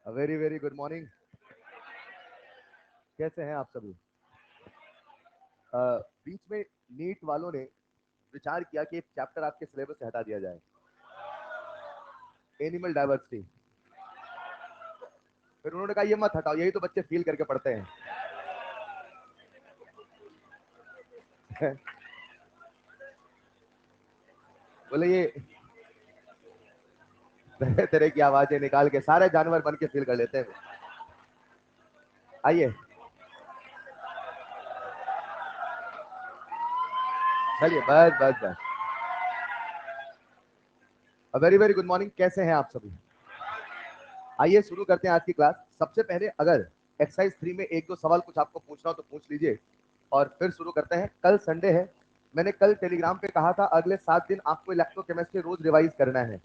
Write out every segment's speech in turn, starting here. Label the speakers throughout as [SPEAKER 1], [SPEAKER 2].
[SPEAKER 1] Very very good morning. कैसे हैं आप सभी? बीच में नीट वालों ने विचार किया कि एक चैप्टर आपके सिलेबस से हटा दिया जाए, एनिमल डाइवर्सिटी। फिर उन्होंने कहा ये मत हटाओ, यही तो बच्चे फील करके पढ़ते हैं। बोले ये तरह तरह की आवाजें निकाल के सारे जानवर बन के फील कर लेते हैं। आइए चलिए, बस बस बस। Very very good morning. कैसे हैं आप सभी? आइए शुरू करते हैं आज की क्लास। सबसे पहले अगर एक्सरसाइज 3 में एक दो सवाल कुछ आपको पूछना हो तो पूछ लीजिए, और फिर शुरू करते हैं। कल संडे है, मैंने कल टेलीग्राम पे कहा था अगले 7 दिन आपको इलेक्ट्रोकेमिस्ट्री रोज रिवाइज करना है।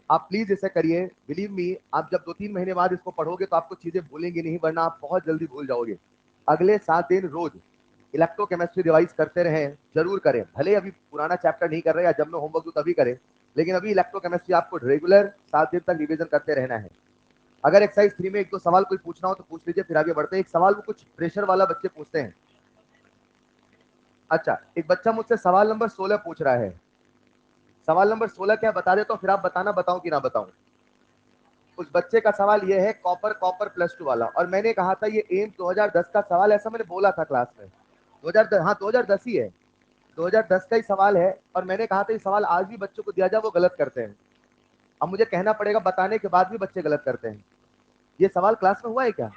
[SPEAKER 1] आप प्लीज इसे करिए। बिलीव मी, आप जब 2-3 महीने बाद इसको पढ़ोगे तो आपको चीजें भूलेंगे नहीं, वरना आप बहुत जल्दी भूल जाओगे। अगले 7 दिन रोज इलेक्ट्रोकेमिस्ट्री रिवाइज करते रहें, जरूर करें। भले अभी पुराना चैप्टर नहीं कर रहे या जब मैं होमवर्क दूं तभी करें, लेकिन अभी इलेक्ट्रोकेमिस्ट्री आपको रेगुलर 7 दिन तक रिविजन करते रहना है। अगर एक्सरसाइज 3 में एक दो सवाल कोई पूछना हो तो पूछ लीजिए, फिर आगे बढ़ते हैं। एक सवाल वो कुछ प्रेशर वाला बच्चे पूछते हैं। अच्छा, एक बच्चा मुझसे सवाल नंबर 16 पूछ रहा है। सवाल नंबर 16 क्या बता देता हूँ, फिर आप बताना बताऊं कि ना बताऊं। उस बच्चे का सवाल ये है, कॉपर कॉपर +2 वाला, और मैंने कहा था ये एम 2010 का सवाल, ऐसा मैंने बोला था क्लास में। 2010, हाँ 2010 ही है, 2010 का ही सवाल है। और मैंने कहा था ये सवाल आज भी बच्चों को दिया जाए, वो गलत करते हैं। अब मुझे कहना पड़ेगा, बताने के बाद भी बच्चे गलत करते हैं। ये सवाल क्लास में हुआ है क्या?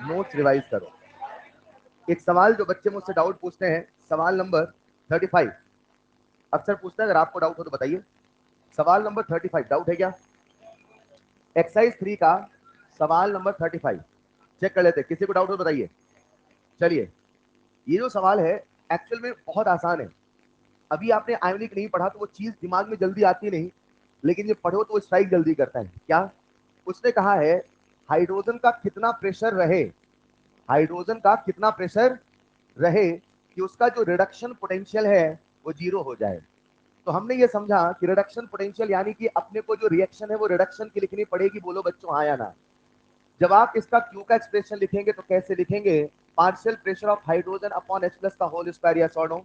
[SPEAKER 1] नोट्स रिवाइज करो। एक सवाल जो बच्चे मुझसे डाउट पूछते हैं, सवाल नंबर 35। अक्सर पूछते हैं, अगर आपको डाउट हो तो बताइए। सवाल नंबर 35 डाउट है क्या? एक्सरसाइज 3 का सवाल नंबर 35 चेक कर लेते हैं, किसी को डाउट हो तो बताइए। चलिए, ये जो सवाल है एक्चुअल में बहुत आसान है। अभी आपने आयोनिक नहीं पढ़ा तो वो चीज दिमाग में जल्दी आती नहीं, लेकिन ये पढ़ो तो वो स्ट्राइक जल्दी करता है। क्या उसने कहा है? हाइड्रोजन का कितना प्रेशर रहे, हाइड्रोजन का कितना प्रेशर रहे कि उसका जो रिडक्शन पोटेंशियल है वो 0 हो जाए। तो हमने ये समझा कि रिडक्शन पोटेंशियल यानी कि अपने को जो रिएक्शन है वो रिडक्शन की लिखनी पड़ेगी। बोलो बच्चों हाँ या ना। जब आप इसका क्यू का एक्सप्रेशन लिखेंगे तो कैसे लिखेंगे? Partial pressure of hydrogen upon H plus का होल स्क्वायर, यस और नो।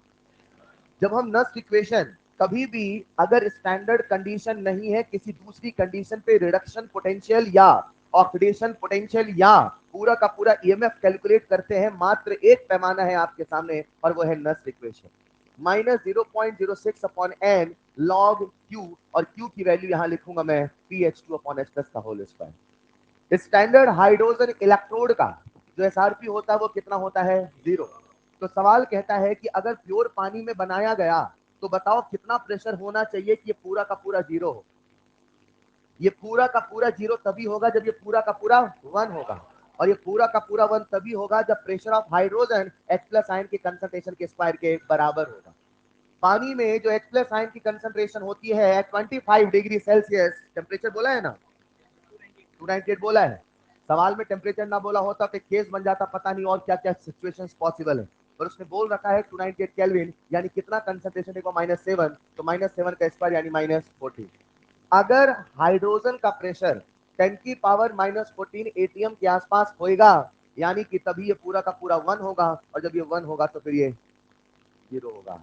[SPEAKER 1] जब हम नस्ट इक्वेशन, कभी भी अगर स्टैंडर्ड कंडीशन नहीं है, किसी दूसरी कंडीशन पे रिडक्शन पोटेंशियल या ऑक्सीडेशन पोटेंशियल या पूरा का पूरा ईएमएफ कैलकुलेट करते हैं, मात्र एक पैमाना है आपके सामने और वो है Nernst equation. -0.06 upon n log Q, और क्यू की वैल्यू यहां लिखूंगा मैं PH2 अपॉन H प्लस का whole square. Standard hydrogen electrode का जो एसआरपी होता है वो कितना होता है? 0। तो सवाल कहता है कि अगर प्योर पानी में बनाया गया तो बताओ कितना प्रेशर होना चाहिए कि ये पूरा का पूरा 0 हो। ये पूरा का पूरा 0 तभी होगा जब ये पूरा का पूरा 1 होगा, और ये पूरा का पूरा 1 तभी होगा जब pressure of hydrogen H plus ion के कंसंट्रेशन के स्क्वायर के बराबर होगा। पानी में जो H प्लस आयन की कंसंट्रेशन होती है 25 डिग्री सेल्सियस, टेम्परेचर बोला है ना, 298 बोला है। सवाल में टेम्परेचर ना बोला होता तो केस बन जाता, पता नहीं और क्या क्या सिचुएशंस पॉसिबल है। पर उसने बोल रखा है 298 केल्विन, यानी कितना कंसंट्रेशन देखो -7, तो -7 का स्क्वायर यानी -14। अगर हाइड्रोजन का प्रेशर 10 की पावर -14 एटीएम के आसपास होएगा, यानी कि तभी ये पूरा का पूरा 1 होगा, और जब ये 1 होगा तो फिर ये 0 होगा।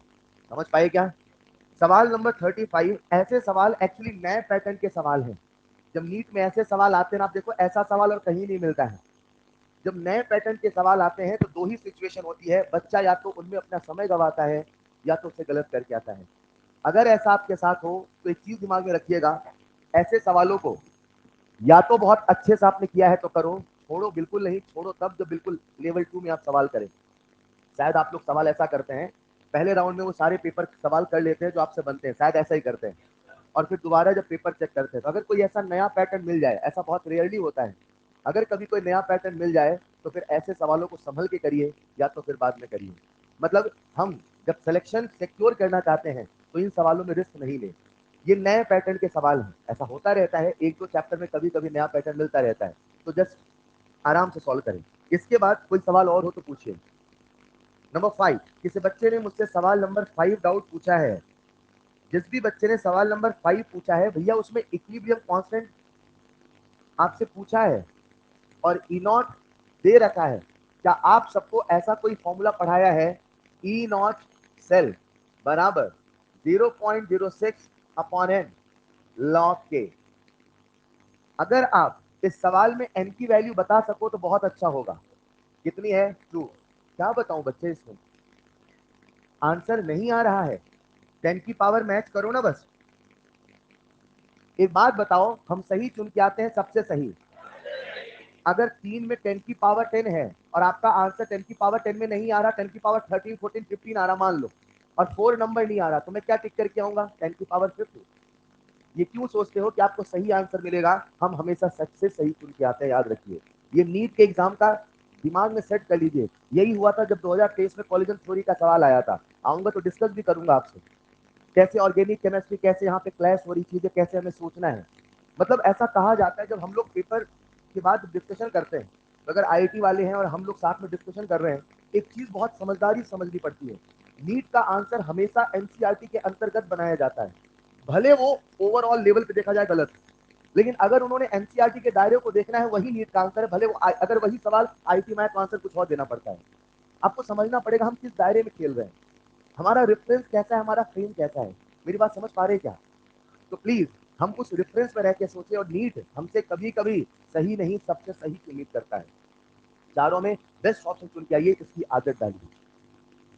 [SPEAKER 1] समझ पाए क्या? सवाल नंबर 35 ऐसे सवाल एक्चुअली नए पैटर्न के सवाल हैं। जब नीट में ऐसे सवाल आते हैं ना, आप देखो ऐसा सवाल और कहीं नहीं मिलता है। जब नए पैटर्न के सवाल आते हैं तो दो ही सिचुएशन होती है, बच्चा या तो उनमें अपना समय गवाता है या तो उसे गलत करके आता है। अगर ऐसा आपके साथ हो तो एक चीज दिमाग में रखिएगा, ऐसे सवालों को या तो बहुत अच्छे से आपने किया है तो करो, छोड़ो बिल्कुल नहीं, छोड़ो तब जब बिल्कुल लेवल 2 में आप सवाल करें। शायद आप लोग सवाल ऐसा करते हैं, पहले राउंड में वो सारे पेपर सवाल कर लेते हैं जो आपसे बनते हैं, शायद ऐसा ही करते हैं, और फिर दोबारा जब पेपर चेक करते हैं तो अगर कोई ऐसा नया पैटर्न मिल जाए, ऐसा बहुत रेयरली होता है, अगर कभी कोई नया पैटर्न मिल जाए तो फिर ऐसे सवालों को संभल के करिए या तो फिर बाद में करिए। मतलब हम जब सिलेक्शन सिक्योर करना चाहते हैं तो इन सवालों में रिस्क नहीं ले। ये नए पैटर्न के सवाल हैं, ऐसा होता रहता है, एक दो चैप्टर में कभी कभी नया पैटर्न मिलता रहता है, तो जस्ट आराम से सॉल्व करें। इसके बाद कोई सवाल और हो तो पूछिए। नंबर 5, किसी बच्चे ने मुझसे सवाल नंबर 5 डाउट पूछा है, जिस भी बच्चे ने सवाल नंबर 5 पूछा है भैया, उसमें इक्विलिब्रियम कांस्टेंट आपसे पूछा है और ई नॉट दे रखा है। क्या आप सबको ऐसा कोई फॉर्मूला पढ़ाया है? ई नॉट सेल बराबर 0.06 अपॉन एन लॉग के। अगर आप इस सवाल में एन की वैल्यू बता सको तो बहुत अच्छा होगा। कितनी है? 2। क्या बताऊं बच्चे, इसमें आंसर नहीं आ रहा है। 10 की पावर मैच करो ना बस। एक बात बताओ, हम सही चुन के आते हैं सबसे सही। अगर 3 में 10 की पावर 10 है और आपका आंसर 10 की पावर 10 में नहीं आ रहा, 10 की पावर 13, 14, 15 आ रहा मान लो, और 4 नंबर नहीं आ रहा, तो मैं क्या टिक करके आऊंगा? 10 की पावर 50। ये क्यों सोचते हो कि आपको सही आंसर मिलेगा? हम हमेशा सच से सही चुन के आते हैं, याद रखिए। ये नीट के एग्जाम का दिमाग में सेट कर लीजिए। यही हुआ था जब 2023 में कॉलिजन थ्योरी का सवाल आया था। आऊंगा तो डिस्कस भी करूंगा आपसे, कैसे ऑर्गेनिक केमिस्ट्री, कैसे यहाँ पे क्लैश हो रही चीजें, कैसे हमें सोचना है। मतलब ऐसा कहा जाता है, जब हम लोग पेपर के बाद डिस्कशन करते हैं, तो अगर आईआईटी वाले हैं और हम लोग साथ में डिस्कशन कर रहे हैं, एक चीज बहुत समझदारी समझनी पड़ती है। नीट का आंसर हमेशा एनसीईआरटी के अंतर्गत बनाया जाता है, भले वो ओवरऑल लेवल पे देखा जाए गलत, लेकिन अगर उन्होंने एनसीईआरटी के दायरे को देखना है, वही नीट का आंसर है। भले वो अगर वही सवाल आईटी मैथ का आंसर कुछ और देना पड़ता है। आपको समझना पड़ेगा हम किस दायरे में खेल रहे हैं, हमारा रेफरेंस कैसा है, हमारा फ्रेम कैसा है। मेरी बात समझ पा रहे हैं क्या? तो प्लीज हम उस रेफरेंस में रह के सोचे, और नीट हमसे कभी कभी सही नहीं, सबसे सही की उम्मीद करता है। चारों में बेस्ट ऑप्शन चुन के आइए, इसकी आदत डालिए।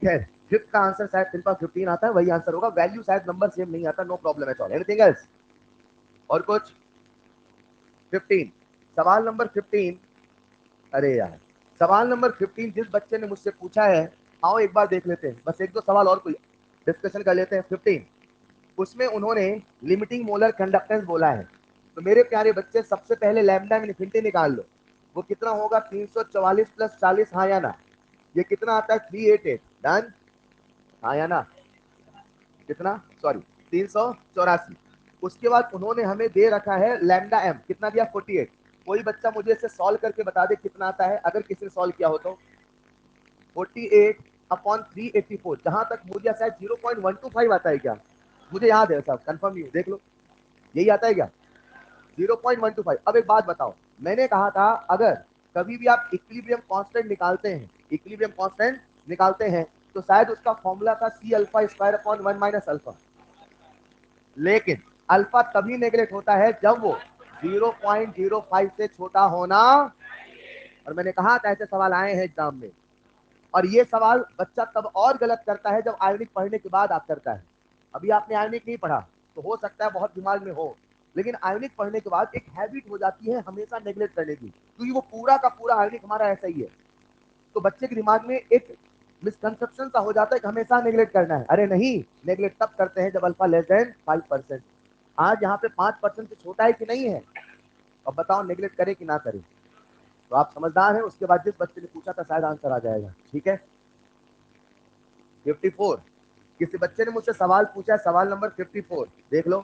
[SPEAKER 1] खैर, फिफ्थ का आंसर शायद सिंपल 15 आता है, वही आंसर होगा। वैल्यू शायद नंबर सेम नहीं आता, no problem at all. Anything else? और कुछ? 15, सवाल नंबर 15। अरे यार, सवाल नंबर 15 जिस बच्चे ने मुझसे पूछा है, आओ एक बार देख लेते हैं, बस एक दो सवाल और कोई डिस्कशन कर लेते हैं। 15 उसमें उन्होंने लिमिटिंग मोलर कंडक्टेंस बोला है। तो मेरे प्यारे बच्चे, सबसे पहले लैम्डा इन्फिनिटी निकाल लो। वो कितना होगा? 344 प्लस 40, हाँ या ना? ये कितना आता है? 388। डन, हाँ या ना? कितना? सॉरी, 384। उसके बाद उन्होंने हमें दे रखा है लैम्डा एम, कितना दिया? 48। कोई बच्चा मुझे इसे सॉल्व करके बता दे कितना आता है, अगर किसी ने सॉल्व किया हो तो। 48 अपॉन 384, जहां तक मुझे शायद 0.125 आता है क्या? मुझे याद है, साहब कंफर्म नहीं, देख लो, यही आता है क्या? 0.125। अब एक बात बताओ, मैंने कहा था अगर कभी भी आप इक्विलिब्रियम कांस्टेंट निकालते हैं, इक्विलिब्रियम कांस्टेंट निकालते हैं, तो शायद उसका फॉर्मूला था C alpha square upon 1 minus alpha. लेकिन अल्फा तभी नेगलेक्ट होता है जब वो 0.05 से छोटा होना। और मैंने कहा था ऐसे सवाल आए हैं एग्जाम में, और ये सवाल बच्चा तब और गलत करता है जब आयोनिक पढ़ने के बाद आप करता है। अभी आपने आयोनिक नहीं पढ़ा तो हो सकता है बहुत दिमाग में हो, लेकिन आयोनिक पढ़ने के बाद एक हैबिट हो जाती है हमेशा नेगलेक्ट करने की, क्योंकि वो पूरा का पूरा आयोनिक हमारा ऐसा ही है। तो बच्चे के दिमाग में एक मिसकंसेप्शन सा हो जाता है कि हमेशा नेगलेक्ट करना है। अरे नहीं, नेगलेक्ट तब करते हैं जब अल्फा लेस देन 5%। आज यहाँ पे 5% से छोटा है कि नहीं है? अब बताओ नेगलेक्ट करे कि ना करे? तो आप समझदार हैं। उसके बाद जिस बच्चे ने पूछा था शायद आंसर आ जाएगा, ठीक है। 54, किसी बच्चे ने मुझसे सवाल पूछा है, सवाल नंबर 54 देख लो,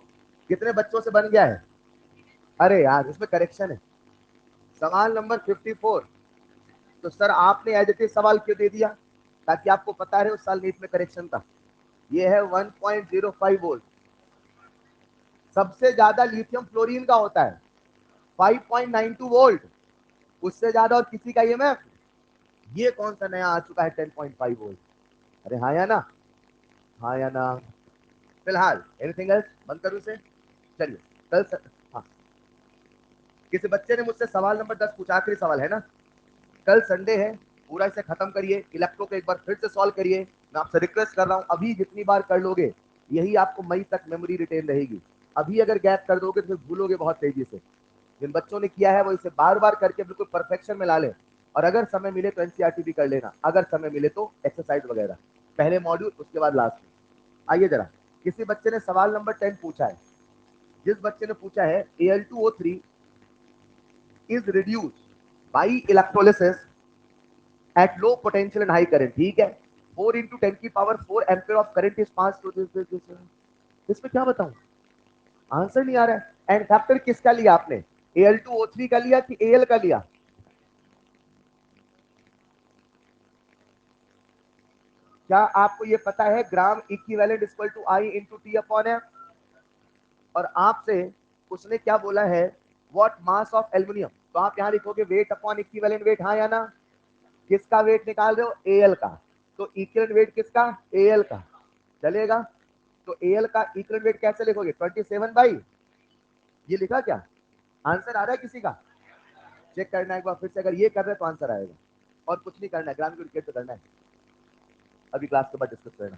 [SPEAKER 1] कितने बच्चों से बन गया है? अरे यार, इसमें करेक्शन है। सवाल नंबर 54, तो सर आपने एज इट इज सवाल क्यों दे दिया? ताकि आपको पता रहे उस साल नीट में करेक्शन था। ये है 1.05 वोल्ट। सबसे ज्यादा लिथियम फ्लोरीन का होता है 5.92 वोल्ट, उससे ज्यादा और किसी का ईएमएफ। ये कौन सा नया आ चुका है 10.5 वोल्ट? अरे हाँ या ना? हाँ या ना? फिलहाल एनीथिंग एल्स? बंद करूं से? चलिए हाँ, किसी बच्चे ने मुझसे सवाल नंबर 10 पूछा, आखिरी सवाल है ना। कल संडे है, पूरा इसे खत्म करिए, इलेक्ट्रो को एक बार फिर से सॉल्व करिए। मैं आपसे रिक्वेस्ट कर रहा हूं, अभी जितनी बार कर लोगे यही आपको मई तक मेमोरी रिटेन रहेगी। अभी अगर गैप कर दोगे तो भूलोगे बहुत तेजी से। जिन बच्चों ने किया है वो इसे बार बार करके बिल्कुल परफेक्शन में ला ले। और अगर समय मिले तो एनसीईआरटी भी कर लेना, अगर समय मिले तो एक्सरसाइज वगैरह, पहले मॉड्यूल उसके बाद लास्ट में। आइए जरा, किसी बच्चे ने सवाल नंबर 10 पूछा है। जिस बच्चे ने पूछा है Al2O3 is reduced by electrolysis at low potential and high current, ठीक है। 4 into 10 की power 4 ampere of current is pass to this. इसमें क्या बताऊं, आंसर नहीं आ रहा है। एंड फैक्टर किसका लिया आपने? Al2O3 का लिया कि Al का लिया? क्या आपको ये पता है gram equivalent equal to I into t upon F? और आपसे उसने क्या बोला है, व्हाट मास ऑफ एल्यूमिनियम, तो आप यहाँ लिखोगे वेट अपॉन इक्विवेलेंट वेट, हाँ या ना? किसका वेट निकाल रहे हो? एल का। तो इक्विवेलेंट वेट किसका? एल का। चलेगा? तो एल का इक्विवेलेंट वेट कैसे लिखोगे? 27 बाई, ये लिखा क्या? आंसर आ रहा है किसी का? चेक करना है एक बार फिर से, अगर ये कर रहे हैं तो आंसर आएगा। और कुछ नहीं करना है, ग्राम की विकेट तो करना है, अभी क्लास के बाद डिस्कस करना।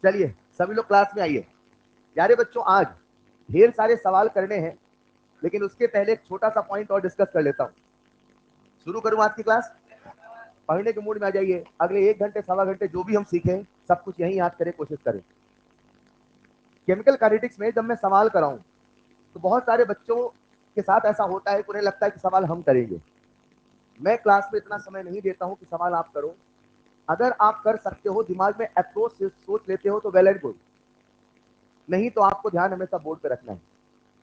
[SPEAKER 1] चलिए सभी लोग क्लास में आइए। यारे बच्चों, आज ढेर सारे सवाल करने हैं, लेकिन उसके पहले एक छोटा सा पॉइंट और डिस्कस कर लेता हूँ। शुरू करूँ आज की क्लास? पढ़ने के मूड में आ जाइए। अगले 1 घंटे सवा घंटे जो भी हम सीखें सब कुछ यही याद करें, कोशिश करें। केमिकल काइनेटिक्स में जब मैं सवाल कराऊं तो बहुत सारे बच्चों के साथ ऐसा होता है, उन्हें लगता है कि सवाल हम करेंगे। मैं क्लास में इतना समय नहीं देता हूं कि सवाल आप करो। अगर आप कर सकते हो, दिमाग में अप्रोच से सोच लेते हो तो वेल एंड गुड, नहीं तो आपको ध्यान हमेशा बोर्ड पे रखना है।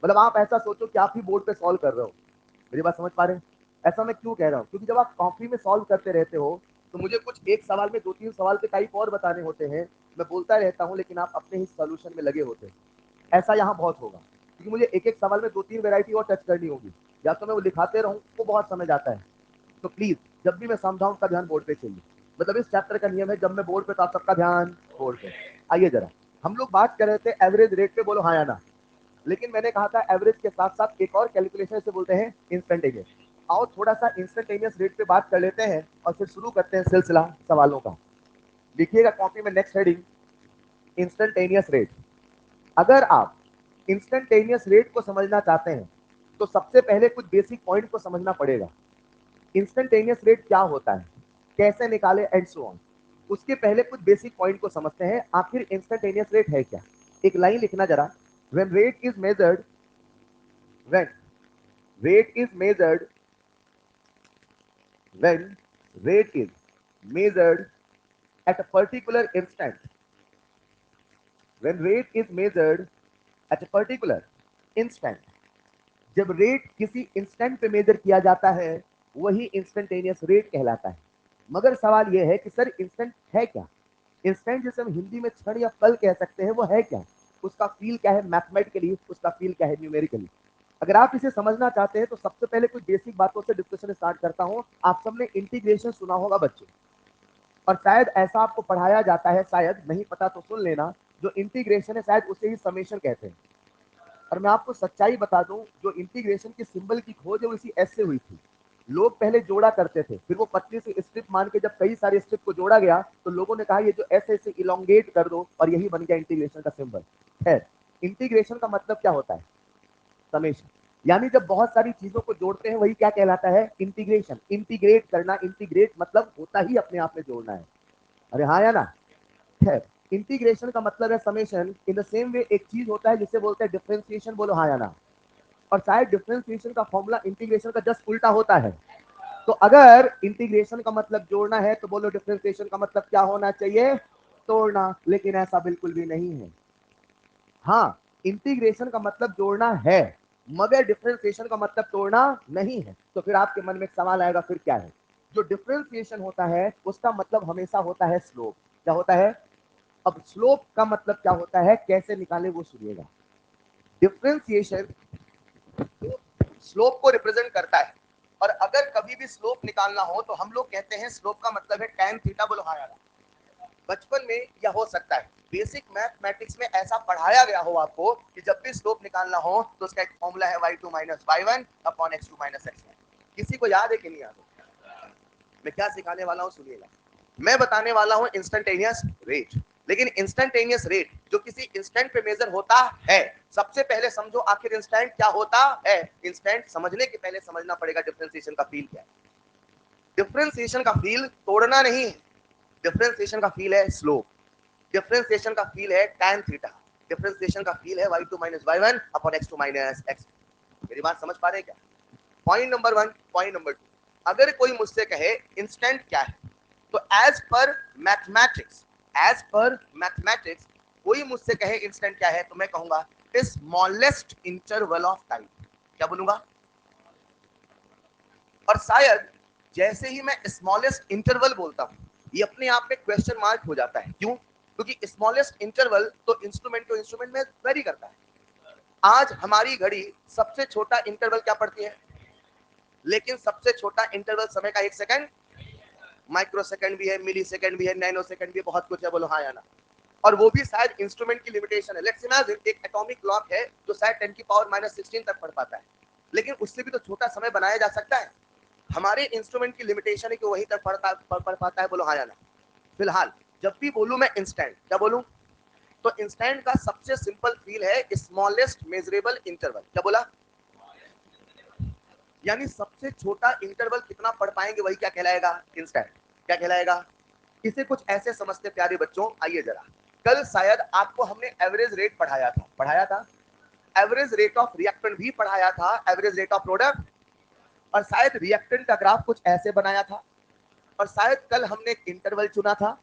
[SPEAKER 1] मतलब आप ऐसा सोचो कि आप ही बोर्ड पे सॉल्व कर रहे हो। मेरी बात समझ पा रहे हैं? ऐसा मैं क्यों कह रहा हूँ, क्योंकि जब आप कॉपी में सॉल्व करते रहते हो तो मुझे कुछ एक सवाल में 2-3 सवाल के टाइप और बताने होते हैं, मैं बोलता रहता हूँ, लेकिन आप अपने ही सॉल्यूशन में लगे होते हैं। ऐसा यहाँ बहुत होगा, क्योंकि मुझे एक एक सवाल में 2-3 वैरायटी और टच करनी होगी, या तो मैं वो लिखाते रहूँ, वो बहुत समय जाता है। तो प्लीज जब भी मैं समझाऊं उसका ध्यान बोर्ड पे चाहिए। मतलब इस चैप्टर का नियम है, जब मैं बोर्ड पे तो आप सबका ध्यान बोर्ड पे। आइए जरा, हम लोग बात कर रहे थे एवरेज रेट पे, बोलो हाँ या ना? लेकिन मैंने कहा था एवरेज के साथ साथ एक और कैलकुलेशन से बोलते हैं इंस्टेंटेनियस। आओ थोड़ा सा इंस्टेंटेनियस रेट पे बात कर लेते हैं और फिर शुरू करते हैं सिलसिला सवालों का। लिखिएगा कॉपी में नेक्स्ट हेडिंग, इंस्टेंटेनियस रेट। अगर आप इंस्टेंटेनियस रेट को समझना चाहते हैं तो सबसे पहले कुछ बेसिक पॉइंट को समझना पड़ेगा। इंस्टेंटेनियस रेट क्या होता है, कैसे निकाले, एंड सो ऑन। उसके पहले कुछ बेसिक पॉइंट को समझते हैं, आखिर इंस्टेंटेनियस रेट है क्या। एक लाइन लिखना जरा, when rate is measured, when rate is measured, when rate is measured at a particular instant, when rate is measured at a particular instant, जब रेट किसी इंस्टेंट पे मेजर किया जाता है वही इंस्टेंटेनियस रेट कहलाता है। मगर सवाल यह है कि सर इंस्टेंट है क्या? इंस्टेंट जिसे हम हिंदी में क्षण या पल कह सकते हैं, वो है क्या? उसका फील क्या है मैथमेटिकली, उसका फील क्या है न्यूमेरिकली? अगर आप इसे समझना चाहते हैं तो सबसे पहले कुछ बेसिक बातों से डिस्कशन स्टार्ट करता हूं। आप सबने इंटीग्रेशन सुना होगा बच्चों, और शायद ऐसा आपको पढ़ाया जाता है, शायद नहीं पता तो सुन लेना, जो इंटीग्रेशन है शायद उसे ही समेशन कहते हैं। और मैं आपको सच्चाई बता दूं, जो इंटीग्रेशन के सिंबल की खोज है वो इसी एस से हुई थी। लोग पहले जोड़ा करते थे, फिर वो पतली सी स्ट्रिप मान के जब कई सारे स्ट्रिप को जोड़ा गया तो लोगों ने कहा ये जो एस है इसे इलोंगेट कर दो, और यही बन गया इंटीग्रेशन का सिंबल। खैर, इंटीग्रेशन का मतलब क्या होता है? समेशन। यानी जब बहुत सारी चीजों को जोड़ते हैं वही क्या कहलाता है? इंटीग्रेशन। इंटीग्रेट करना, इंटीग्रेट मतलब होता ही अपने आप में जोड़ना है। अरे हाँ या ना? खैर, इंटीग्रेशन का मतलब है summation. In the same way एक चीज होता है जिसे बोलते हैं डिफरेंशिएशन, बोलो हाँ या ना? और शायद डिफरेंशिएशन का फॉर्मूला इंटीग्रेशन का जस्ट उल्टा होता है। तो अगर इंटीग्रेशन का मतलब जोड़ना है तो बोलो डिफरेंशिएशन का मतलब क्या होना चाहिए? तोड़ना। लेकिन ऐसा बिल्कुल भी नहीं है। हाँ, इंटीग्रेशन का मतलब जोड़ना है, मगर डिफरेंशिएशन का मतलब तोड़ना नहीं है। तो फिर आपके मन में एक सवाल आएगा, फिर क्या है? जो डिफरेंशिएशन होता है उसका मतलब हमेशा होता है स्लोप। क्या होता है? अब स्लोप का मतलब क्या होता है, कैसे निकाले वो सुनिएगा। डिफरेंशिएशन स्लोप को रिप्रेजेंट करता है, और अगर कभी भी स्लोप निकालना हो तो हम लोग कहते हैं स्लोप का मतलब है tan थीटा, बोलो हाँ यार। बचपन में या हो सकता है बेसिक मैथमेटिक्स में ऐसा पढ़ाया गया हो आपको कि जब भी स्लोप निकालना हो तो उसका एक फॉर्मूला है y2 minus y1 upon x2 minus x1। किसी को याद है कि नहीं याद है? मैं क्या सिखाने वाला हूँ सुनिएगा। मैं बताने वाला हूँ इंस्टेंटेनियस रेट। लेकिन इंस्टेंटेनियस रेट जो किसी इंस्टेंट पे मेजर होता है, सबसे पहले समझो आखिर इंस्टेंट क्या होता है। इंस्टेंट समझने के पहले समझना पड़ेगा डिफरेंशिएशन का फील क्या है। डिफरेंशिएशन का फील तोड़ना नहीं है, डिफरेंशिएशन का फील है स्लोप। डिफरेंशिएशन का फील है tan थीटा। डिफरेंशिएशन का फील है y2 minus y1 upon x2 minus x। मेरी बात समझ पा रहे हैं क्या? Point number 1। पॉइंट नंबर 2, अगर कोई मुझसे कहे इंस्टेंट क्या है, तो as per mathematics, as per mathematics कोई मुझसे कहे इंस्टेंट क्या है तो मैं कहूंगा स्मॉलेस्ट इंटरवल ऑफ टाइम। क्या बोलूंगा? और शायद जैसे ही मैं स्मॉलेस्ट इंटरवल बोलता हूं ये अपने आप में क्वेश्चन मार्क हो जाता है। क्यों? क्योंकि स्मॉलेस्ट इंटरवल तो इंस्ट्रूमेंट टू इंस्ट्रूमेंट में वेरी करता है। आज हमारी घड़ी सबसे छोटा इंटरवल क्या पड़ती है? लेकिन सबसे छोटा इंटरवल समय का 1 सेकंड, माइक्रो सेकंड भी है, मिली सेकंड भी है, नैनो सेकंड भी है, बहुत कुछ है। बोलो हाँ या ना। और वो भी शायद इंस्ट्रूमेंट की लिमिटेशन है। लेट्स इमेजिन एक एटॉमिक क्लॉक है जो शायद 10 की पावर -16 तक पढ़ पाता है, लेकिन उससे भी तो छोटा समय बनाया जा सकता है। हमारे इंस्ट्रूमेंट की लिमिटेशन है कि वहीं तक पढ़ पाता है। बोलो हाँ या ना। फिलहाल जब भी बोलूं मैं इंस्टेंट, क्या बोलूं? तो इंस्टेंट का सबसे सिंपल फील है स्मॉलेस्ट मेजरेबल इंटरवल। क्या बोला? यानी सबसे छोटा इंटरवल कितना पढ़ पाएंगे वही क्या कहलाएगा? इंस्टेंट। क्या कहलाएगा? इसे कुछ ऐसे समझते प्यारे बच्चों, आइए जरा। कल शायद आपको हमने एवरेज रेट पढ़ाया था, एवरेज रेट ऑफ रिएक्टेंट भी पढ़ाया था, एवरेज रेट ऑफ प्रोडक्ट, और शायद रिएक्टेंट का ग्राफ कुछ ऐसे बनाया था। और शायद कल हमने एक इंटरवल चुना था।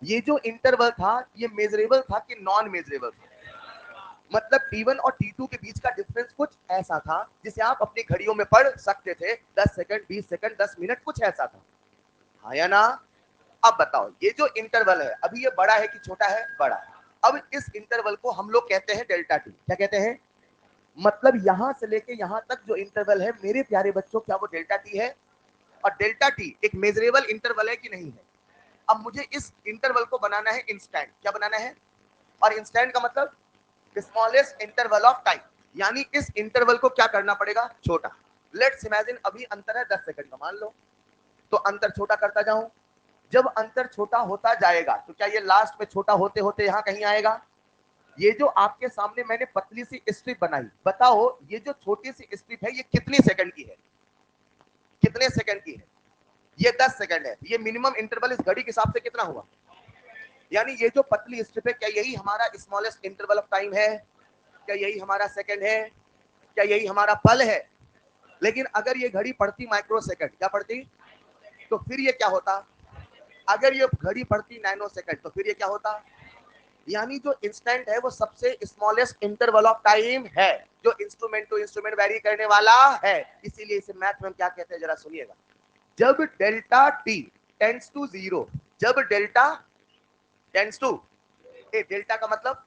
[SPEAKER 1] ये जो इंटरवल था ये मेजरेबल था कि नॉन मेजरेबल था? मतलब T1 और T2 के बीच का डिफरेंस कुछ ऐसा था जिसे आप अपनी घड़ियों में पढ़ सकते थे। 10 सेकंड, 20 सेकंड, 10 मिनट, कुछ ऐसा था। हाँ या ना? अब बताओ, ये जो इंटरवल है अभी ये बड़ा है कि छोटा है? बड़ा। अब इस इंटरवल को हम लोग कहते हैं डेल्टा टी। क्या कहते हैं? मतलब यहां से लेके यहां तक जो इंटरवल है मेरे प्यारे बच्चों, क्या वो डेल्टा टी है? और डेल्टा टी एक मेजरेबल इंटरवल है कि नहीं है? अब मुझे इस इंटरवल को बनाना है इंस्टेंट। क्या बनाना है? और इंस्टेंट का मतलब स्मॉलेस्ट इंटरवल ऑफ टाइम। यानी इस इंटरवल को क्या करना पड़ेगा? छोटा। लेट्स इमेजिन अभी अंतर है 10 सेकंड का, मान लो। तो अंतर छोटा करता जाऊं। जब अंतर छोटा होता जाएगा तो क्या ये लास्ट में छोटा होते होते यहां कहीं आएगा? ये जो आपके सामने मैंने पतली सी स्ट्रिप बनाई, बताओ ये जो छोटी सी स्ट्रिप है ये कितनी सेकंड की है? कितने सेकंड की है? ये 10 सेकंड है। ये मिनिमम इंटरवल इस घड़ी के हिसाब से कितना हुआ? यानी ये जो पतली स्ट्रिप है, क्या यही हमारा स्मॉलेस्ट इंटरवल ऑफ टाइम है? क्या यही हमारा सेकंड है? क्या यही हमारा पल है? लेकिन अगर ये घड़ी पढ़ती माइक्रो सेकंड, क्या पढ़ती? तो फिर ये क्या होता? अगर ये घड़ी पढ़ती नैनो सेकंड तो फिर ये क्या होता? यानी जो इंस्टेंट है वो सबसे स्मॉलेस्ट इंटरवल ऑफ टाइम है जो इंस्ट्रूमेंट टू इंस्ट्रूमेंट वेरी करने वाला है। इसीलिए इसे मैथ में क्या कहते हैं जरा सुनिएगा। जब delta T tends to zero, जब delta tends to, a delta का मतलब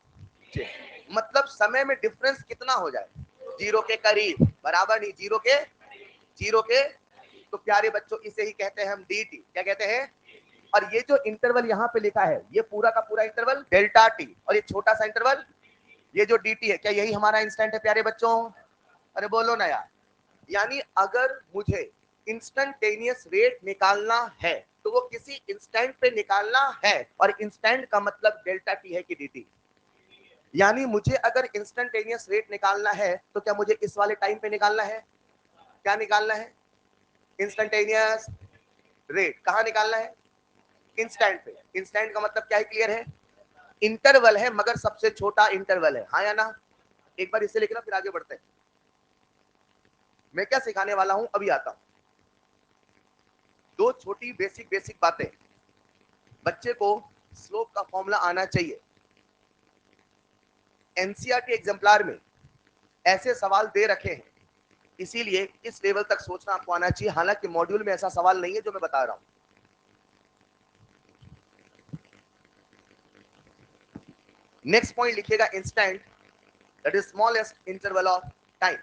[SPEAKER 1] मतलब समय में डिफरेंस कितना हो जाए? जीरो के करीब, बराबर नहीं, जीरो के। तो प्यारे बच्चों इसे ही कहते हैं हम डी टी। क्या कहते हैं? और ये जो इंटरवल यहाँ पे लिखा है ये पूरा का पूरा इंटरवल डेल्टा टी, और ये छोटा सा इंटरवल ये जो डी टी है, क्या यही हमारा इंस्टेंट है प्यारे बच्चों? अरे बोलो ना यार। यानी अगर मुझे इंस्टेंटेनियस रेट निकालना है तो वो किसी इंस्टेंट पे निकालना है, और इंस्टेंट का मतलब डेल्टा टी है कि डी टी। यानी मुझे अगर इंस्टेंटेनियस रेट निकालना है तो क्या मुझे इस वाले टाइम पे निकालना है? क्या निकालना है? इंस्टेंटेनियस रेट कहाँ निकालना है? इंस्टेंट पे। इंस्टेंट का मतलब क्या है? क्लियर है? इंटरवल है मगर सबसे छोटा इंटरवल है। हाँ या ना? एक बार इसे लिखना फिर आगे बढ़ते हैं। मैं क्या सिखाने वाला हूं अभी आता हूं। दो छोटी बेसिक बेसिक बातें। बच्चे को स्लोप का फॉर्मूला आना चाहिए। एनसीईआरटी एग्जाम्पलार में ऐसे सवाल दे रखे हैं, इसीलिए इस लेवल तक सोचना आपको आना चाहिए। हालांकि मॉड्यूल में ऐसा सवाल नहीं है जो मैं बता रहा हूं। नेक्स्ट पॉइंट लिखिएगा instant, that is smallest interval of time.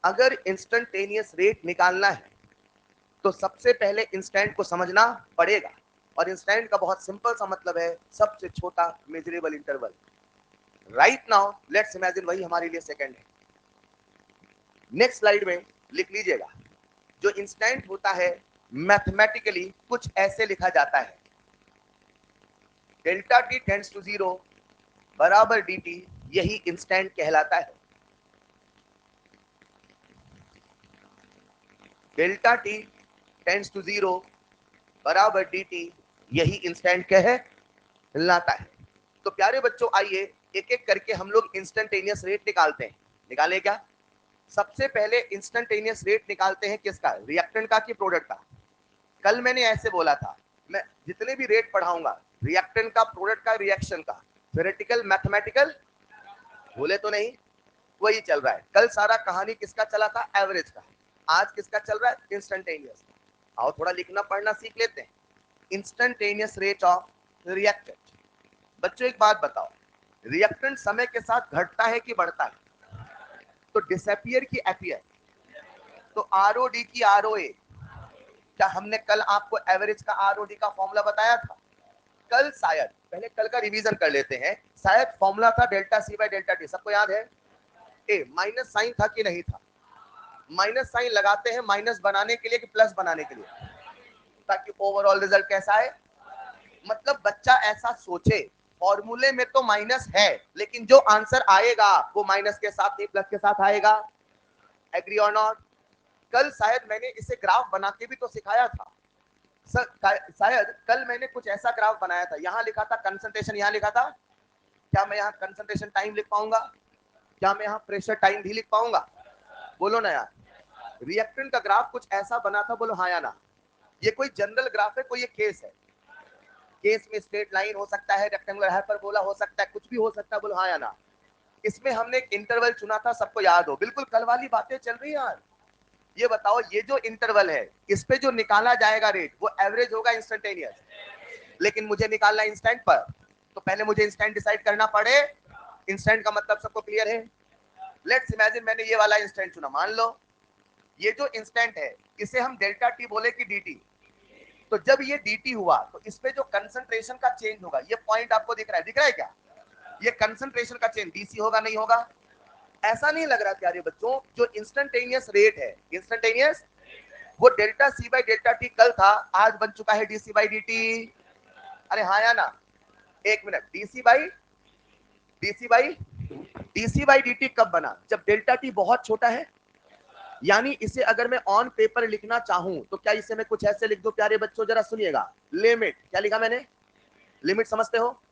[SPEAKER 1] अगर इंस्टेंटेनियस रेट निकालना है तो सबसे पहले इंस्टेंट को समझना पड़ेगा। और इंस्टेंट का बहुत सिंपल सा मतलब है सबसे छोटा measurable interval. Right now let's imagine वही हमारे लिए सेकंड है। नेक्स्ट स्लाइड में लिख लीजिएगा। जो इंस्टेंट होता है मैथमेटिकली कुछ ऐसे लिखा जाता है, delta T tends to zero बराबर डी टी, यही इंस्टेंट कहलाता है। Delta T tends to zero बराबर डी टी, यही इंस्टेंट कहलाता है। तो प्यारे बच्चों आइए एक एक करके हम लोग इंस्टेंटेनियस रेट निकालते हैं। निकाले क्या? सबसे पहले इंस्टेंटेनियस रेट निकालते हैं किसका? रिएक्टेंट का कि प्रोडक्ट का? कल मैंने ऐसे बोला था, मैं जितने भी रेट पढ़ाऊंगा रिएक्टेंट का, प्रोडक्ट का, रिएक्शन का, थ्योरेटिकल मैथमेटिकल, भूले तो नहीं? वही चल रहा है। कल सारा कहानी किसका चला था? एवरेज का। आज किसका चल रहा है? इंस्टेंटेनियस। आओ थोड़ा लिखना पढ़ना सीख लेते हैं। Instantaneous rate of reactant. बच्चों एक बात बताओ, रिएक्टेंट समय के साथ घटता है कि बढ़ता है? तो डिसअपियर की अपीयर, तो आरओडी की आरओए। क्या हमने कल आपको एवरेज का आरओडी का फॉर्मूला बताया था? कल शायद, पहले कल का रिवीजन कर लेते हैं। शायद फॉर्मूला था delta C by delta t, सबको याद है? ए माइनस साइन था कि नहीं था? माइनस साइन लगाते हैं माइनस बनाने के लिए कि प्लस बनाने के लिए, ताकि ओवरऑल रिजल्ट कैसा है। मतलब बच्चा ऐसा सोचे, फॉर्मूले में तो माइनस है लेकिन जो आंसर आएगा वो माइनस के साथ नहीं प्लस के साथ आएगा। एग्री और नॉट? कल शायद मैंने इसे ग्राफ बना के भी तो सिखाया था सर। शायद कल मैंने कुछ ऐसा ग्राफ बनाया था, यहां लिखा था कंसंट्रेशन, यहां लिखा था। क्या मैं यहाँ कंसंट्रेशन टाइम लिख पाऊंगा? क्या मैं यहाँ प्रेशर टाइम भी लिख पाऊंगा? बोलो ना यार। रिएक्टेंट का ग्राफ कुछ ऐसा बना था, बोलो हाँ या ना। ये कोई जनरल ग्राफ है, कोई ये केस है? केस में स्ट्रेट लाइन हो सकता है, रेक्टेंगुलर हाइपरबोला हो सकता है, कुछ भी हो सकता है, बोलो हाँ या ना। इसमें हमने एक इंटरवल चुना था, सबको याद हो, बिल्कुल कल वाली बातें चल रही है यार। ये बताओ, ये जो इंटरवल है इस पे जो निकाला जाएगा रेट वो एवरेज होगा इंस्टेंटेनियस, लेकिन मुझे निकालना इंस्टेंट पर, तो पहले मुझे इंस्टेंट डिसाइड करना पड़े। इंस्टेंट का मतलब सबको क्लियर है? लेट्स इमेजिन मैंने ये वाला इंस्टेंट चुना, मान लो ये जो इंस्टेंट है इसे हम डेल्टा टी बोले कि dt। तो जब ये dt हुआ तो इसमें जो कंसंट्रेशन का चेंज होगा, ये पॉइंट आपको दिख रहा है? दिख रहा है क्या? ये कंसंट्रेशन का चेंज dc होगा नहीं होगा? ऐसा नहीं लग रहा प्यारे बच्चों, जो इंस्टेंटेनियस रेट है, इंस्टेंटेनियस, वो delta C by delta t कल था, आज बन चुका है डीसी बाई dt। अरे हाँ या ना? एक मिनट, डीसी बाई dt कब बना? जब डेल्टा टी बहुत छोटा है। यानी इसे अगर मैं ऑन पेपर लिखना चाहूं तो क्या इसे मैं कुछ ऐसे लिख दूं प्यारे बच्चों, जरा सुनिएगा। लिमिट, क्या लिखा मैंने? लिमिट समझते हो?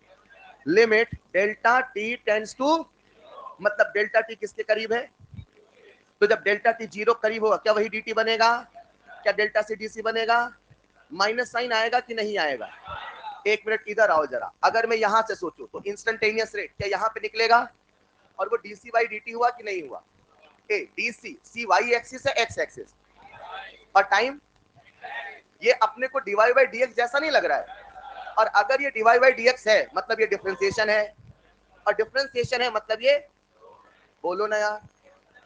[SPEAKER 1] Limit delta T tends to, मतलब डेल्टा टी किसके करीब है? तो जब डेल्टा टी जीरो करीब होगा क्या वही dt बनेगा? क्या डेल्टा से डीसी बनेगा? माइनस साइन आएगा कि नहीं आएगा? एक मिनट इधर आओ जरा, अगर मैं यहां से सोचूं तो इंस्टेंटेनियस रेट क्या यहां पे निकलेगा? और वो डीसी बाई dt हुआ कि नहीं हुआ? ए डीसी, सी वाई एक्सिस है, एक्स एक्सिस, और टाइम ये अपने को dy बाई dx जैसा नहीं लग रहा है? और अगर ये dy बाई dx है मतलब ये डिफरेंशिएशन है, और डिफरेंशिएशन है मतलब ये, बोलो ना यार।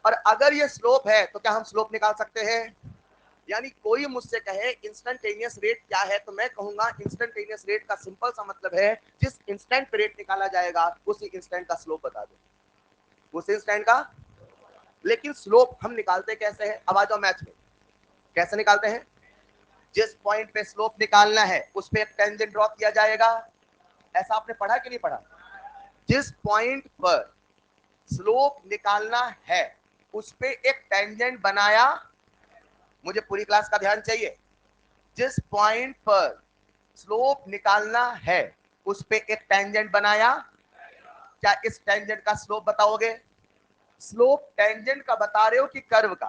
[SPEAKER 1] और अगर ये स्लोप है तो क्या हम स्लोप निकाल सकते हैं? यानी कोई मुझसे कहे इंस्टेंटेनियस रेट क्या है, तो मैं कहूंगा इंस्टेंटेनियस रेट का सिंपल सा मतलब है जिस इंस्टेंट पे रेट निकाला जाएगा उसी इंस्टेंट का स्लोप बता दो, उस इंस्टेंट का। लेकिन स्लोप हम निकालते कैसे हैं? अब आ जाओ मैथ में, कैसे निकालते हैं? जिस पॉइंट पे स्लोप निकालना है उस पे एक टेंजेंट ड्रॉ किया जाएगा। ऐसा आपने पढ़ा कि नहीं पढ़ा? जिस पॉइंट पर स्लोप निकालना है उस पे एक टेंजेंट बनाया, मुझे पूरी क्लास का ध्यान चाहिए। जिस पॉइंट पर स्लोप निकालना है उस पे एक टेंजेंट बनाया, क्या इस टेंजेंट का स्लोप बताओगे? स्लोप टेंजेंट का बता रहे हो कि कर्व का?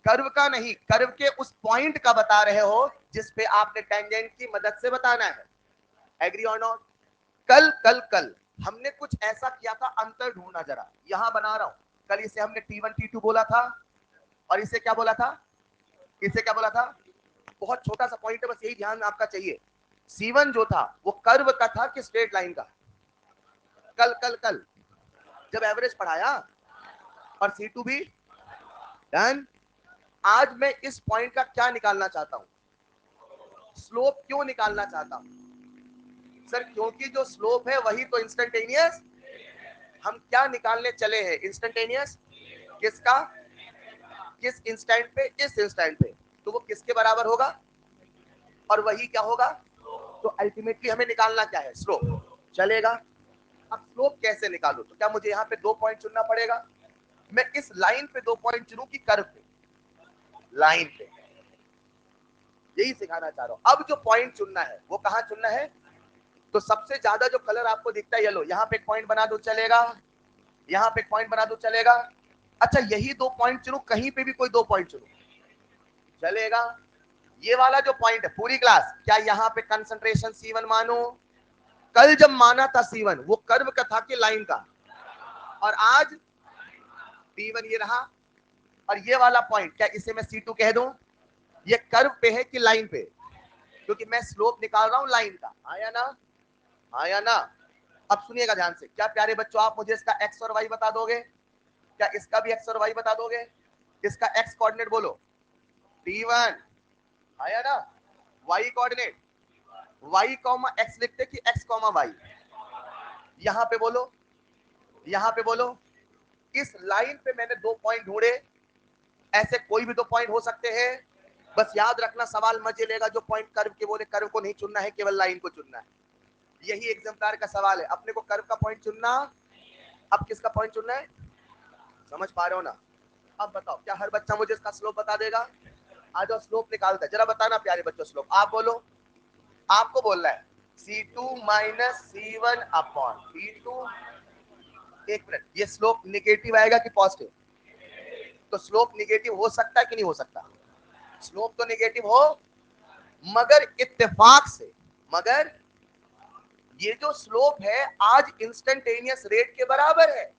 [SPEAKER 1] कर्व का नहीं, कर्व के उस पॉइंट का बता रहे हो जिस पे आपने टेंजेंट की मदद से बताना है। एग्री और नॉट? कल कल कल हमने कुछ ऐसा किया था, अंतर ढूंढना जरा, यहां बना रहा हूं। कल इसे हमने T1 T2 बोला था, और इसे क्या बोला था? इसे क्या बोला था? बहुत छोटा सा पॉइंट है, बस यही ध्यान आपका चाहिए। C1 जो था वो कर्व का था कि स्ट्रेट लाइन का? कल कल कल जब एवरेज पढ़ाया, और C2 भी डन। आज मैं इस पॉइंट का क्या निकालना चाहता हूं? स्लोप क्यों निकालना चाहता हूं? सर क्योंकि जो स्लोप है वही तो इंस्टेंटेनियस। हम क्या निकालने चले हैं? इंस्टेंटेनियस। किसका? किस इंस्टेंट पे? इस इंस्टेंट पे। तो वो किसके बराबर होगा? और वही क्या होगा? तो अल्टीमेटली हमें निकालना क्या है? स्लोप। चलेगा? अब स्लोप कैसे निकालूं? तो क्या मुझे यहाँ पे 2 पॉइंट चुनना पड़ेगा? मैं इस लाइन पे 2 पॉइंट चुनूं कि कर्व पे? लाइन पे। यही सिखाना चाह रहा हूं। अब जो पॉइंट चुनना है वो कहां चुनना है? तो सबसे ज्यादा जो कलर आपको दिखता है येलो, यहाँ पे एक पॉइंट बना दो चलेगा, यहाँ पे एक पॉइंट बना दो चलेगा। अच्छा यही 2 पॉइंट चुनूं, कहीं पे भी कोई 2 पॉइंट चुनूं चलेगा? ये वाला जो पॉइंट है पूरी क्लास, क्या यहाँ पे कंसंट्रेशन C1 मानो? कल जब माना था C1 वो कर्व का था कि लाइन का? और आज T1 ये रहा। और ये वाला पॉइंट क्या इसे मैं C2 कह दूं? ये कर्व पे है कि लाइन पे? क्योंकि मैं स्लोप निकाल रहा हूं लाइन का। आया ना, आया ना। अब सुनिएगा ध्यान से। क्या प्यारे बच्चों आप मुझे इसका एक्स और वाई बता दोगे? क्या इसका भी एक्स और वाई बता दोगे? इसका एक्स कोऑर्डिनेट बोलो t1, आया ना। Y coordinate y comma x लिखते कि x कॉमा वाई? यहां पे बोलो, यहां पे बोलो। इस लाइन पे मैंने दो पॉइंट ढूंढे, ऐसे कोई भी दो पॉइंट हो सकते हैं। बस याद रखना सवाल मजे लेगा जो पॉइंट कर्व के बोले, कर्व को नहीं चुनना है, केवल लाइन को चुनना है। यही एग्जाम्पलर का सवाल है, अपने को कर्व का पॉइंट चुनना। अब किसका पॉइंट चुनना है? समझ पा रहे हो ना? अब बताओ क्या हर बच्चा मुझे इसका स्लोप बता देगा? आ जाओ स्लोप निकालता है, जरा बताना प्यारे बच्चों स्लोप। आप बोलो, आपको बोलना है C2 minus C1 upon C2। एक मिनट, ये स्लोप निगेटिव आएगा कि पॉजिटिव? तो स्लोप निगेटिव हो सकता है कि नहीं हो सकता? स्लोप तो निगेटिव हो, मगर इत्तेफाक से, मगर ये जो स्लोप है आज इंस्टेंटेनियस रेट के बराबर है।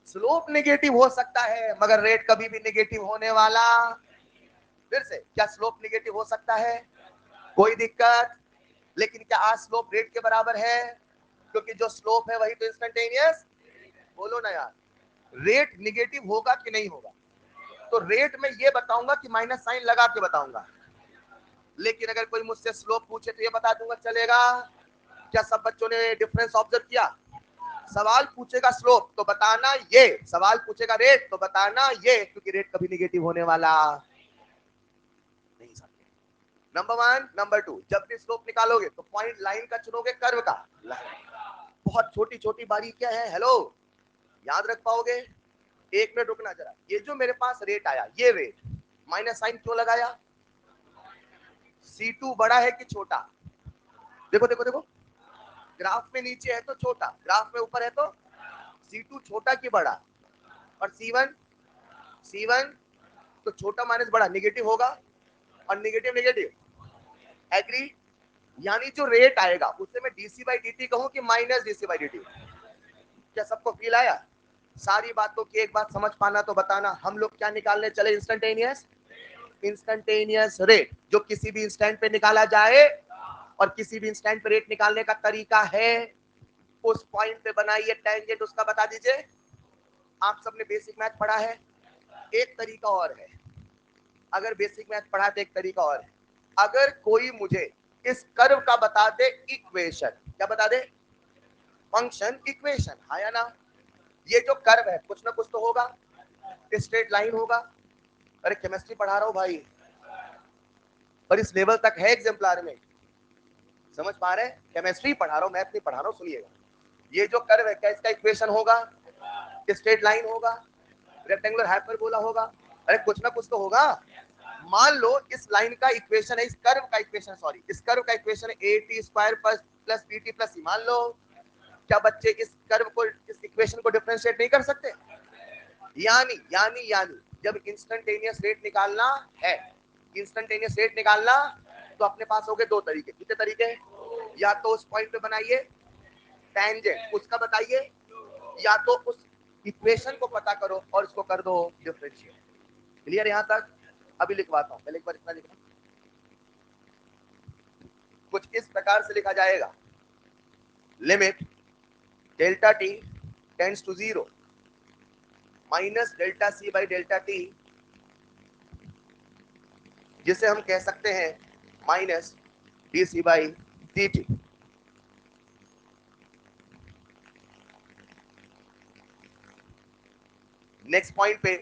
[SPEAKER 1] स्लोप निगेटिव हो सकता है मगर रेट कभी भी निगेटिव होने वाला। फिर से, क्या स्लोप निगेटिव हो सकता है? कोई दिक्कत? लेकिन क्या आज स्लोप रेट के बराबर है? क्योंकि जो स्लोप है वही तो इंस्टेंटेनियस। बोलो ना यार, रेट निगेटिव होगा कि नहीं होगा? तो रेट में ये बताऊंगा कि माइनस साइन लगा के बताऊंगा। लेकिन अगर कोई मुझसे स्लोप पूछे तो ये बता दूंगा, चलेगा? क्या सब बच्चों ने डिफरेंस ऑब्जर्व किया? सवाल पूछेगा स्लोप तो बताना ये, सवाल पूछेगा रेट तो बताना ये, क्योंकि रेट कभी निगेटिव होने वाला नहीं सकते। Number one. नंबर टू, जब भी स्लोप निकालोगे तो पॉइंट लाइन का चुनोगे, कर्व का? बहुत छोटी छोटी बारीकियां हैं, हेलो, याद रख पाओगे? एक मिनट रुकना जरा। ये जो मेरे पास रेट आया, ये रेट माइनस साइन क्यों लगाया? C2 बड़ा है कि छोटा? देखो देखो देखो, ग्राफ में नीचे है तो छोटा, ग्राफ में ऊपर है तो C2 छोटा कि बड़ा? और C1, C1 तो छोटा माइनस बड़ा निगेटिव होगा, और निगेटिव निगेटिव एग्री। यानी जो रेट आएगा उससे मैं डीसी बाई डी टी कहूं कि minus DC by d T? क्या सबको फील आया? सारी बातों की एक बात समझ पाना तो बताना, हम लोग क्या निकालने चले? इंस्टेंटेनियस, इंस्टेंटेनियस रेट, जो किसी भी इंस्टेंट पे निकाला जाए, और किसी भी इंस्टेंट पे रेट निकालने का तरीका है, उस पॉइंट पे बनाइए टेंजेंट, उसका बता दीजिए। आप सबने बेसिक मैथ पढ़ा है, एक तरीका और है। अगर बेसिक मैथ पढ़ा तो एक तरीका और है। अगर कोई मुझे इस कर्व का बता दे इक्वेशन, क्या बता दे? फंक्शन इक्वेशन, हाँ या ना? ये जो कर्व है कुछ ना कुछ तो होगा, स्ट्रेट लाइन होगा। अरे केमिस्ट्री पढ़ा रहा हूं भाई, पर इस लेवल तक है एग्जाम्पलर में, समझ पा रहे हैं? केमिस्ट्री पढ़ा रहा हूं, मैथ नहीं पढ़ा रहा हूं, सुनिएगा। ये जो कर्व है क्या इसका इक्वेशन होगा? स्ट्रेट लाइन होगा? रेक्टेंगुलर हाइपरबोला होगा? अरे कुछ ना कुछ तो होगा। मान लो इस लाइन का इक्वेशन है, इस कर्व का इक्वेशन, सॉरी, इस कर्व का इक्वेशन है a t square plus b t plus c। मान लो, क्या बच्चे इस कर्व को, इस इक्वेशन को डिफरेंशिएट नहीं कर सकते? यानी यानी यानी जब इंस्टेंटेनियस रेट निकालना है, इंस्टेंटेनियस रेट निकालना, तो अपने पास हो गए दो तरीके। कितने तरीके? या तो उस पॉइंट पे बनाइए टेंजेंट, उसका बताइए, या तो उस इक्वेशन को पता करो और इसको कर दो डिफरेंशिएट। क्लियर यहां तक? अभी लिखवाता हूं, पहले एक बार इतना लिखना। कुछ इस प्रकार से लिखा जाएगा, limit delta T tends to 0 minus delta C by delta t, जिसे हम कह सकते हैं minus d C by d t. Next point पे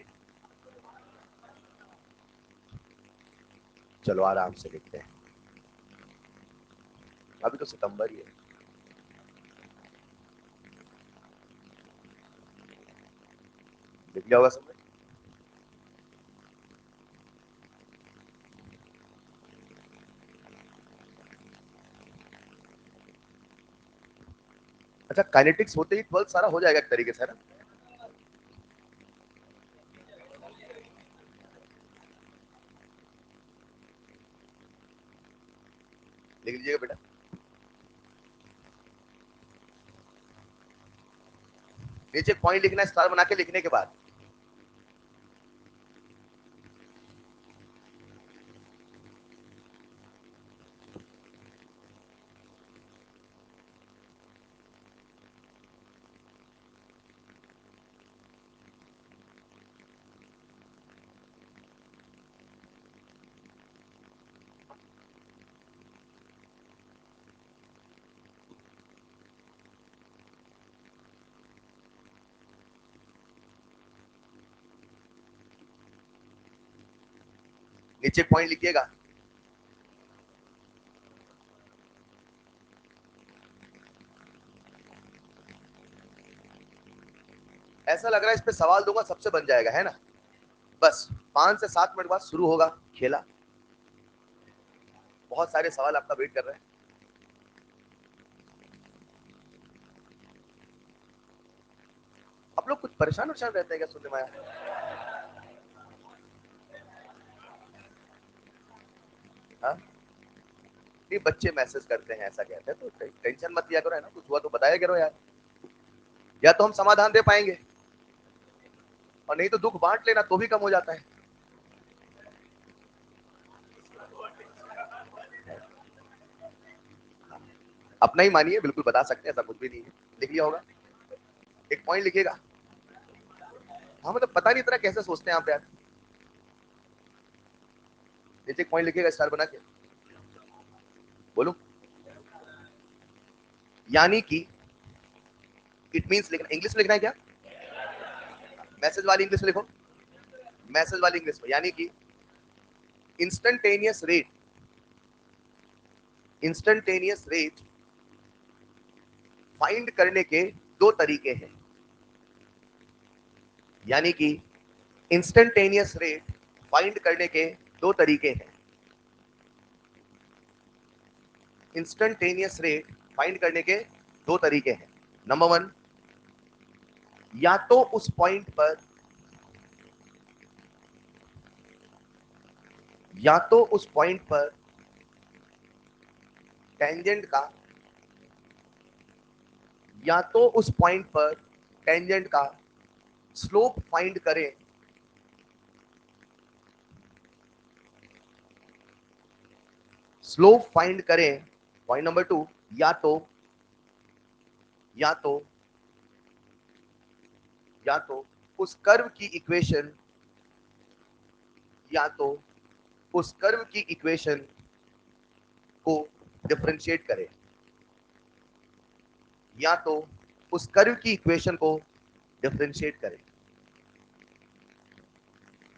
[SPEAKER 1] चलो आराम से लिखते हैं, अभी तो सितंबर ही है। लिख लिया होगा सबने? अच्छा, काइनेटिक्स होते ही 12 सारा हो जाएगा एक तरीके से, है ना? लिख लीजिएगा बेटा। नीचे पॉइंट लिखना है स्टार बना के, लिखने के बाद नीचे पॉइंट लिखिएगा। ऐसा लग रहा है इस पे सवाल दूंगा सबसे बन जाएगा, है ना? बस 5 से 7 मिनट बाद शुरू होगा खेला। बहुत सारे सवाल आपका वेट कर रहे हैं। आप लोग कुछ परेशान रहते हैं क्या सुनने में आया? हाँ? नहीं, बच्चे मैसेज करते हैं ऐसा कहते हैं, तो टेंशन मत लिया करो, है ना? कुछ हुआ तो बताया करो यार, या तो हम समाधान दे पाएंगे और नहीं तो दुख बांट लेना तो भी कम हो जाता है। अपना ही मानिए, बिल्कुल बता सकते हैं, ऐसा कुछ भी नहीं है। लिख लिया होगा, एक पॉइंट लिखिएगा। हाँ मतलब पता नहीं इतना कैसे सोचते हैं आप यार। नीचे एक पॉइंट लिखिएगा स्टार बना के, बोलो। यानी कि इट मींस लिखना, इंग्लिश में लिखना है क्या? मैसेज वाली इंग्लिश में लिखो, मैसेज वाली इंग्लिश में। यानी कि instantaneous rate, instantaneous rate find करने के दो तरीके हैं। यानी कि इंस्टेंटेनियस रेट फाइंड करने के दो तरीके हैं। इंस्टेंटेनियस रेट फाइंड करने के दो तरीके हैं। नंबर 1, या तो उस पॉइंट पर, या तो उस पॉइंट पर टेंजेंट का, या तो उस पॉइंट पर टेंजेंट का स्लोप फाइंड करें, स्लोप फाइंड करें। पॉइंट नंबर 2, या तो, या तो, या तो उस कर्व की इक्वेशन, या तो उस कर्व की इक्वेशन को डिफरेंशिएट करें, या तो उस कर्व की इक्वेशन को डिफरेंशिएट करें।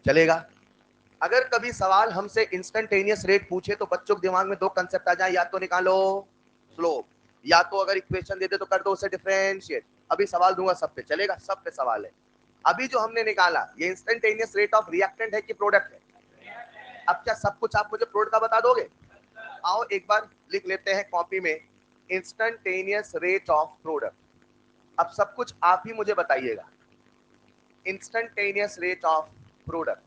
[SPEAKER 1] चलेगा? अगर कभी सवाल हमसे इंस्टेंटेनियस रेट पूछे तो बच्चों के दिमाग में दो कंसेप्ट आ जाए, या तो निकालो स्लोप, या तो अगर इक्वेशन दे दे तो कर दो उसे डिफरेंशिएट। अभी सवाल दूंगा सब पे, चलेगा? सब पे सवाल है। अभी जो हमने निकाला ये इंस्टेंटेनियस रेट ऑफ रिएक्टेंट है कि प्रोडक्ट है? अब क्या सब कुछ आप मुझे प्रोडक्ट का बता दोगे? आओ एक बार लिख लेते हैं कॉपी में, इंस्टेंटेनियस रेट ऑफ प्रोडक्ट। अब सब कुछ आप ही मुझे बताइएगा। इंस्टेंटेनियस रेट ऑफ प्रोडक्ट,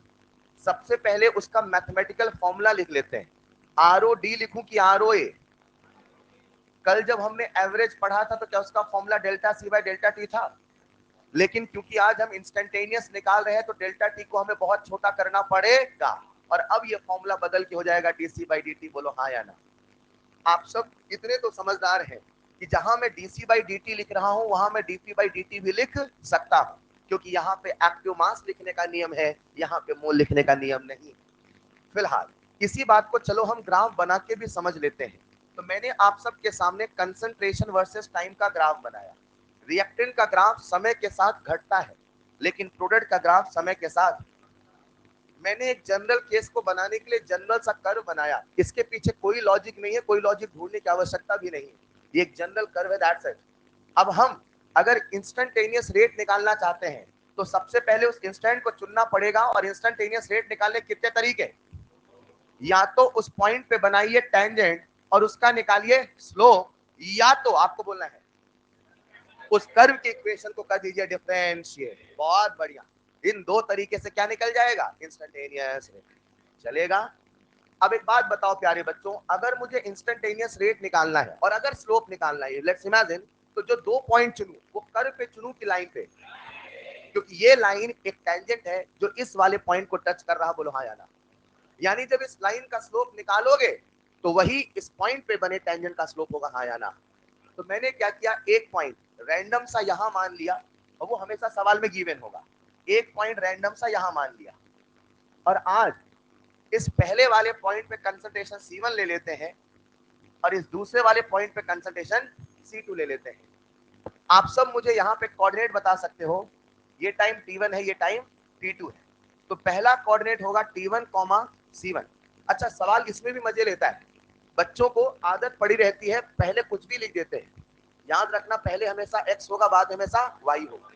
[SPEAKER 1] सबसे पहले उसका मैथमेटिकल फॉर्मूला लिख लेते हैं। आर ओ डी लिखूं कि आर ओ ए? कल जब हमने एवरेज पढ़ा था तो क्या उसका formula delta C by delta t था? लेकिन क्योंकि आज हम इंस्टेंटेनियस निकाल रहे हैं तो डेल्टा टी को हमें बहुत छोटा करना पड़ेगा, और अब ये फॉर्मूला बदल के हो जाएगा डीसी बाई डी टी। बोलो हाँ या ना? आप सब इतने तो समझदार हैं कि जहां मैं डीसी बाई डी टी लिख रहा हूं वहां मैं डीपी बाई डी टी भी लिख सकता हूं, क्योंकि यहाँ पे एक्टिव मास लिखने का नियम है, यहाँ पे मोल लिखने का नियम नहीं। फिलहाल इसी बात को चलो हम ग्राफ बना के भी समझ लेते हैं। तो मैंने आप सबके सामने कंसंट्रेशन वर्सेस टाइम का ग्राफ बनाया। रिएक्टेंट का ग्राफ समय के साथ घटता है, लेकिन प्रोडक्ट का ग्राफ समय के साथ। मैंने एक जनरल केस को बनाने के लिए जनरल सा कर्व बनाया, इसके पीछे कोई लॉजिक नहीं है, कोई लॉजिक ढूंढने की आवश्यकता भी नहीं है, ये एक जनरल कर्व है, दैट्स इट। अब हम अगर इंस्टेंटेनियस रेट निकालना चाहते हैं तो सबसे पहले उस इंस्टेंट को चुनना पड़ेगा, और इंस्टेंटेनियस रेट निकालने कितने तरीके? या तो उस पॉइंट पे बनाइए टेंजेंट और उसका निकालिए स्लोप, या तो आपको बोलना है उस कर्व की इक्वेशन को कर दीजिए डिफरेंशिएट। बहुत बढ़िया। इन दो तरीके से क्या निकल जाएगा? Instantaneous rate. चलेगा? अब एक बात बताओ प्यारे बच्चों, अगर मुझे इंस्टेंटेनियस रेट निकालना है और अगर स्लोप निकालना है, लेट्स इमेजिन, तो जो दो पॉइंट चुनूं वो कर्व पे चुनूं कि लाइन पे? क्योंकि ये लाइन एक टेंजेंट है जो इस वाले पॉइंट को टच कर रहा। बोलो हाँ या ना? यानी जब इस लाइन का स्लोप निकालोगे तो वही इस पॉइंट पे बने टेंजेंट का स्लोप होगा। हाँ या ना? तो मैंने क्या किया, एक पॉइंट रैंडम सा यहां मान लिया, और वो हमेशा सवाल में गिवन होगा। एक पॉइंट रैंडम सा यहां मान लिया, और आज इस पहले वाले पॉइंट पे कंसंट्रेशन C1 ले लेते हैं और इस दूसरे वाले पॉइंट पे कंसंट्रेशन C2 ले लेते हैं। आप सब मुझे यहाँ पे कोऑर्डिनेट बता सकते हो, ये टाइम T1 है, ये टाइम T2 है। तो पहला कोऑर्डिनेट होगा T1, C1। अच्छा, सवाल इसमें भी मजे लेता है। बच्चों को आदत पड़ी रहती है पहले कुछ भी लिख देते हैं। याद रखना, पहले हमेशा x होगा, बाद हमेशा y होगा।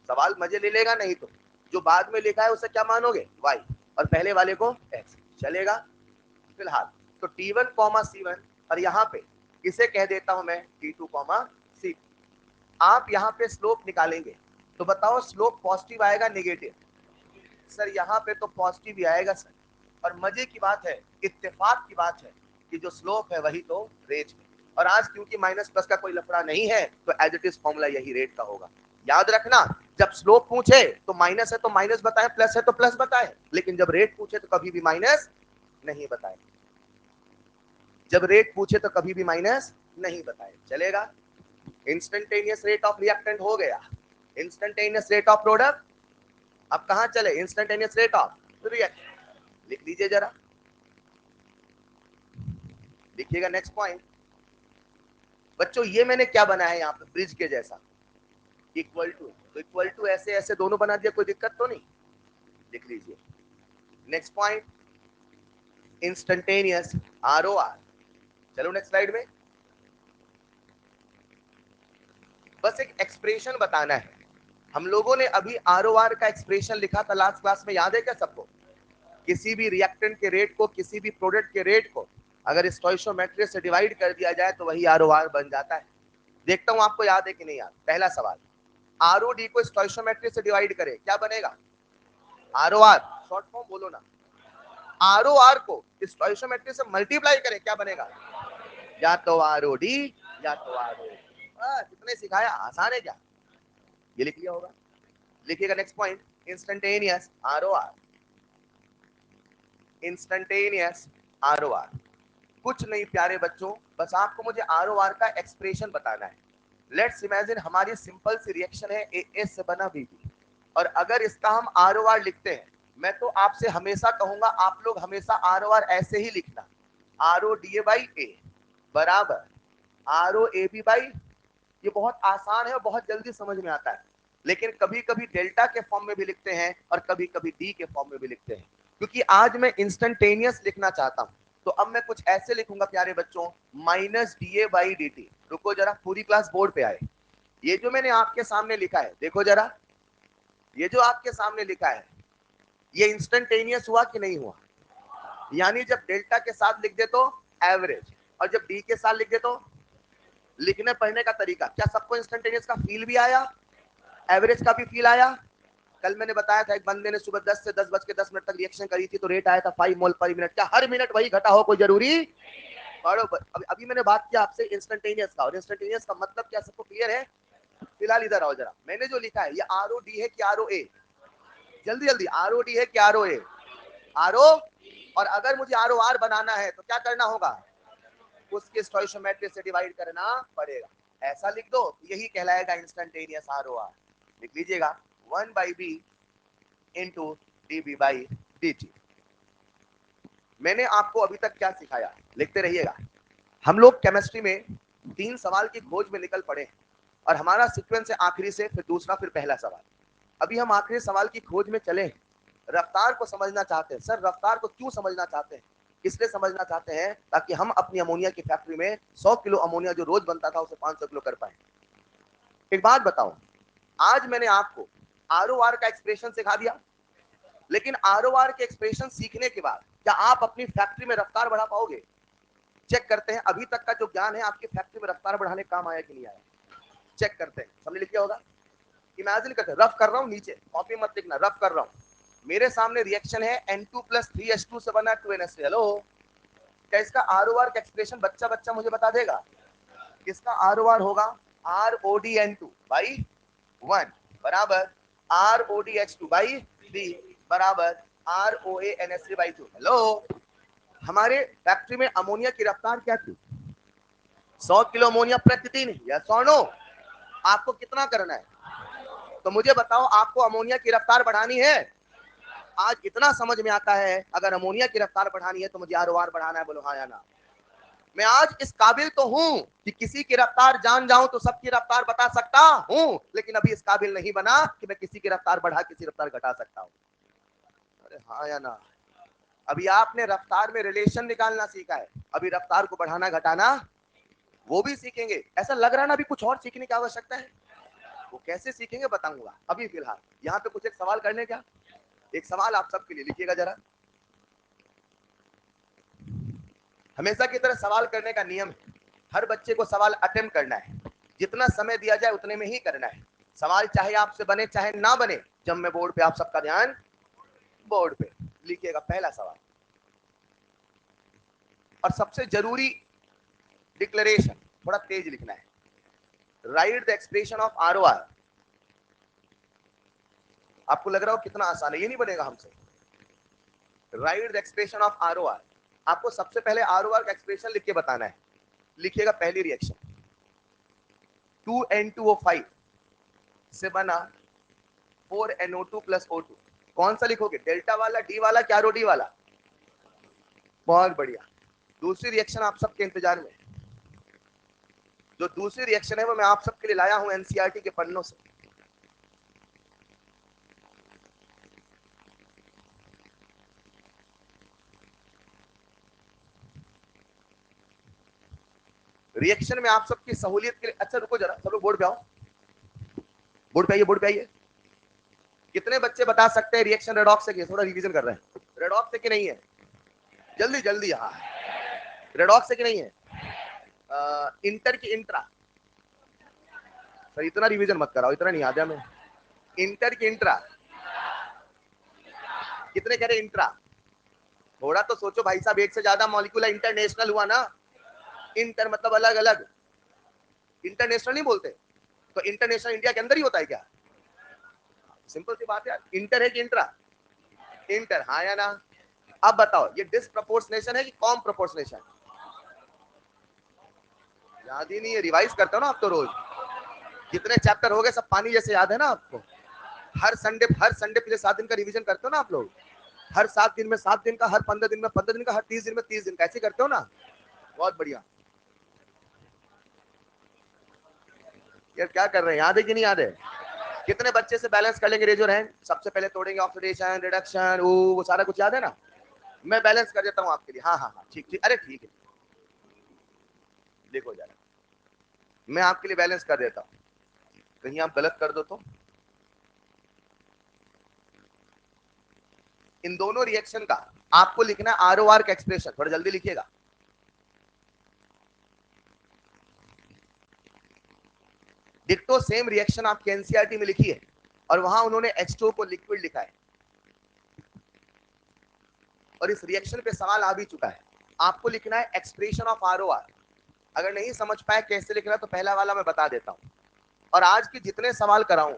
[SPEAKER 1] सवाल मजे ले लेगा नहीं तो जो बाद में लिखा है उसे क्या मानोगे, y, और पहले वाले को x। चलेगा फिलहाल तो T1, C1, और यहाँ पे इसे कह देता हूं मैं T2, C2। आप यहाँ पे स्लोप निकालेंगे तो बताओ स्लोप पॉजिटिव आएगा नेगेटिव? सर यहाँ पे तो पॉजिटिव ही आएगा सर। और मजे की बात है, इत्तेफाक की बात है कि जो स्लोप है वही तो रेट है। और आज क्योंकि माइनस प्लस का कोई लफड़ा नहीं है तो एज इट इज फॉर्मूला यही रेट का होगा। याद रखना, जब स्लोप पूछे तो माइनस है तो माइनस बताए, प्लस है तो प्लस बताए, लेकिन जब रेट पूछे तो कभी भी माइनस नहीं बताए। जब रेट पूछे तो कभी भी माइनस नहीं बताए। चलेगा। इंस्टेंटेनियस रेट ऑफ रिएक्टेंट हो गया, इंस्टेंटेनियस रेट ऑफ प्रोडक्ट। अब कहां चले, इंस्टेंटेनियस रेट ऑफ रिएक्टेंट। लिख लीजिए जरा, लिखिएगा नेक्स्ट पॉइंट। बच्चों ये मैंने क्या बनाया है यहाँ पे ब्रिज के जैसा, इक्वल टू, तो इक्वल टू ऐसे ऐसे दोनों बना दिया, कोई दिक्कत तो नहीं। लिख लीजिए नेक्स्ट पॉइंट, इंस्टेंटेनियस आरओआर। चलो नेक्स्ट स्लाइड में। बस एक एक्सप्रेशन बताना है। हम लोगों ने अभी आरओआर का एक्सप्रेशन लिखा था लास्ट क्लास में, याद है क्या सबको? किसी भी रिएक्टेंट के रेट को, किसी भी प्रोडक्ट के रेट को अगर स्टोइशियोमेट्री से डिवाइड कर दिया जाए तो वही आरओआर बन जाता है। देखता हूं आपको याद है कि नहीं याद। पहला सवाल, आरओडी को स्टोइशियोमेट्री से डिवाइड करें क्या बनेगा? आरओआर। शॉर्ट फॉर्म बोलो ना। आरओआर को स्टोइशियोमेट्री से मल्टीप्लाई करें क्या बनेगा? या तो आरओडी या तो आरओ। कितने सिखाया, आसान है क्या? ये लिख लिया होगा। लिखिएगा next point, instantaneous ROR. Instantaneous ROR कुछ नहीं प्यारे बच्चों, बस आपको मुझे आरओआर का एक्सप्रेशन बताना है। लेट्स इमेजिन हमारी सिंपल सी रिएक्शन है AA से बना BB, और अगर इसका हम आरओआर लिखते हैं, मैं तो आपसे हमेशा कहूंगा आप लोग हमेशा आरओआर ऐसे ही लिखना, RODA/A बराबर ROAB/, ये बहुत आसान है और बहुत जल्दी समझ में आता है। लेकिन कभी कभी डेल्टा के फॉर्म में भी लिखते हैं और कभी कभी डी के फॉर्म में भी लिखते हैं, क्योंकि आज मैं इंस्टेंटेनियस लिखना चाहता हूं। तो अब मैं कुछ ऐसे लिखूंगा प्यारे बच्चों, -DA/dt। रुको जरा, पूरी क्लास बोर्ड पे आए। ये जो मैंने आपके सामने लिखा है देखो जरा, ये जो आपके सामने लिखा है ये इंस्टेंटेनियस हुआ कि नहीं हुआ? यानी जब डेल्टा के साथ लिख दे तो एवरेज, और जब डी के साथ लिख दे तो। लिखने पढ़ने का तरीका, क्या सबको इंस्टेंटेनियस का फील भी आया, एवरेज का भी फील आया? कल मैंने बताया था एक बंदे ने सुबह 10 से 10:10 तक रिएक्शन करी थी तो रेट आया था 5 मोल पर मिनट। क्या हर मिनट वही घटा हो कोई जरूरी? बराबर। अभी मैंने बात किया आपसे इंस्टेंटेनियस का, और इंस्टेंटेनियस का मतलब क्या सबको क्लियर है? फिलहाल इधर आओ जरा, मैंने जो लिखा है ये ROD है कि ROA? जल्दी जल्दी, ROD है कि ROA? RO। और अगर मुझे ROR बनाना है तो क्या करना होगा? उसके स्टोइशियोमेट्री से डिवाइड करना पड़ेगा। ऐसा लिख दो, यही कहलाएगा इंस्टेंटेनियस आरओआर। लिख लीजिएगा 1/b इंटू dB/dt। मैंने आपको अभी तक क्या सिखाया, लिखते रहिएगा। हम लोग केमिस्ट्री में 3 सवाल की खोज में निकल पड़े और हमारा सीक्वेंस है आखिरी से फिर दूसरा फिर पहला सवाल। अभी हम आखिरी सवाल की खोज में चले, रफ्तार को समझना चाहते हैं। सर रफ्तार को क्यों समझना चाहते हैं? इसलिए समझना चाहते हैं ताकि हम अपनी अमोनिया की फैक्ट्री में 100 किलो अमोनिया जो रोज बनता था उसे 500 किलो कर पाए। एक बात बताओ, आज मैंने आपको आरओआर का एक्सप्रेशन सिखा दिया, लेकिन आरओआर के एक्सप्रेशन सीखने के बाद क्या आप अपनी फैक्ट्री में रफ्तार बढ़ा पाओगे? चेक करते हैं अभी तक का जो ज्ञान है आपकी फैक्ट्री में रफ्तार बढ़ाने काम आया कि नहीं आया। चेक करते हैं, सबने लिख लिया होगा। इमेजिन करते हैं, रफ कर रहा हूं, नीचे कॉपी मत लिखना, रफ कर रहा हूं। मेरे सामने रिएक्शन है N2 + 3H2 से बना 2NH3। हेलो, क्या इसका आरओआर का एक्सप्रेशन बच्चा बच्चा मुझे बता देगा? इसका आरओआर होगा RODN2/1 बराबर RODH2/3 बराबर ROANH3/2। हेलो, हमारे फैक्ट्री में अमोनिया की रफ्तार क्या थी? 100 किलो अमोनिया प्रतिदिन, यस और नो? आपको कितना करना है? तो मुझे बताओ, आपको अमोनिया की रफ्तार बढ़ानी है? आज इतना समझ में आता है, अगर अमोनिया की रफ्तार बढ़ानी है तो मुझे आरओआर बढ़ाना है। बोलो हाँ या ना? मैं आज इस काबिल तो हूं कि किसी की रफ्तार जान जाऊं तो सबकी रफ्तार बता सकता हूं, लेकिन अभी इस काबिल नहीं बना कि मैं किसी की रफ्तार बढ़ा किसी रफ्तार घटा सकता हूं। अरे हाँ या ना? अभी आपने रफ्तार में रिलेशन निकालना सीखा है, अभी रफ्तार को बढ़ाना घटाना वो भी सीखेंगे। ऐसा लग रहा है ना अभी कुछ और सीखने की आवश्यकता है, वो कैसे सीखेंगे बताऊंगा। अभी फिलहाल यहाँ पे कुछ एक सवाल करने क्या, एक सवाल आप सबके लिए लिखिएगा जरा। हमेशा की तरह सवाल करने का नियम है, हर बच्चे को सवाल अटेम्प्ट करना है, जितना समय दिया जाए उतने में ही करना है। सवाल चाहे आपसे बने चाहे ना बने, जब मैं बोर्ड पे, आप सबका ध्यान बोर्ड पे, लिखिएगा पहला सवाल। और सबसे जरूरी डिक्लेरेशन, थोड़ा तेज लिखना है। Right the expression of ROR. आपको लग रहा हो कितना आसान है, ये नहीं बनेगा हमसे। Right the expression of ROR. आपको सबसे पहले आरओआर का एक्सप्रेशन लिख के बताना है। लिखिएगा पहली रिएक्शन, 2N2O5 से बना 4NO2 प्लस O2। कौन सा लिखोगे, डेल्टा वाला, डी वाला, क्या रो डी वाला? बहुत बढ़िया। दूसरी रिएक्शन आप सबके इंतजार में, जो दूसरी रिएक्शन है वो मैं आप सबके लिए लाया हूं एनसीईआरटी के पन्नों से। रिएक्शन में आप सबकी सहूलियत के लिए, अच्छा रुको जरा, सब लोग बोर्ड पे आओ, बोर्ड पे आइए, बोर्ड पे आइए। कितने बच्चे बता सकते हैं रिएक्शन रेडॉक्स से? थोड़ा रिवीजन कर रहे हैं, रेडॉक्स से कि नहीं है? जल्दी जल्दी, हाँ रेडॉक्स से कि नहीं है? इंटर की इंट्रा, सर इतना रिवीजन मत कराओ, इतना नहीं याद है हमें। इंटर की इंट्रा, कितने कह रहे इंट्रा? थोड़ा तो सोचो भाई साहब, एक से ज्यादा मॉलिक्यूल इंटरनेशनल हुआ ना। इंटर मतलब अलग अलग, इंटरनेशनल नहीं बोलते, तो इंटरनेशनल इंडिया के अंदर ही होता है क्या? सिंपल सी बात है, इंटर है कि इंट्रा? इंटर, हाँ या ना? अब बताओ ये डिसप्रपोर्शनेशन है कि कॉम प्रोपोर्शनेशन? याद ही नहीं है, रिवाइज करते हो ना आप तो रोज। कितने चैप्टर हो गए, सब पानी जैसे याद है ना आपको? हर संडे पिछले 7 दिन का रिवीजन करते हो ना आप लोग? हर 7 दिन में 7 दिन का, हर 15 दिन में 15 दिन का, हर 30 दिन में 30 दिन का, ऐसे करते हो ना? बहुत बढ़िया। यार क्या कर रहे हैं, याद है कि नहीं याद है? कितने बच्चे से बैलेंस कर लेंगे, रेजो हैंड। सबसे पहले तोड़ेंगे ऑक्सीडेशन, रिडक्शन, वो सारा कुछ याद है ना? मैं बैलेंस कर देता हूँ आपके लिए। हाँ हाँ हाँ, ठीक ठीक, अरे ठीक है, देखो जरा, मैं आपके लिए बैलेंस कर देता हूँ, कहीं आप गलत कर दो तो। इन दोनों रिएक्शन का आपको लिखना है आरओआर का एक्सप्रेशन, थोड़ा जल्दी लिखिएगा। डिक्टो सेम रिएक्शन आपके एनसीईआरटी में लिखी है, और वहां उन्होंने H2O को लिक्विड लिखा है, और इस रिएक्शन पे सवाल आ भी चुका है। आपको लिखना है एक्सप्रेशन ऑफ आरओआर। अगर नहीं समझ पाए कैसे लिखना, तो पहला वाला मैं बता देता हूं। और आज के जितने सवाल कराऊं,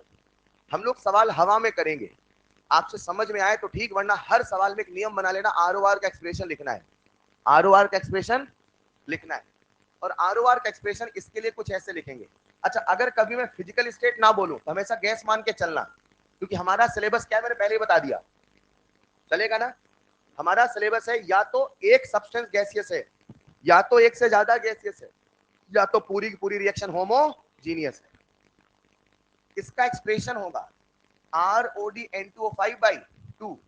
[SPEAKER 1] हम लोग सवाल हवा में करेंगे, आपसे समझ में आए तो ठीक, वरना हर सवाल में एक नियम बना लेना, आरओआर का एक्सप्रेशन लिखना है, आरओआर का एक्सप्रेशन लिखना है। और आरओआर का एक्सप्रेशन इसके लिए कुछ ऐसे लिखेंगे। अच्छा, अगर कभी मैं फिजिकल स्टेट ना बोलूं तो हमेशा गैस मान के चलना, क्योंकि हमारा सिलेबस क्या है मैंने पहले ही बता दिया, चलेगा ना? हमारा सिलेबस है या तो एक सब्सटेंस गैसियस है, या तो एक से ज्यादा गैसियस है, या तो पूरी की पूरी रिएक्शन होमोजीनियस है। इसका एक्सप्रेशन होगा RODN2O5/2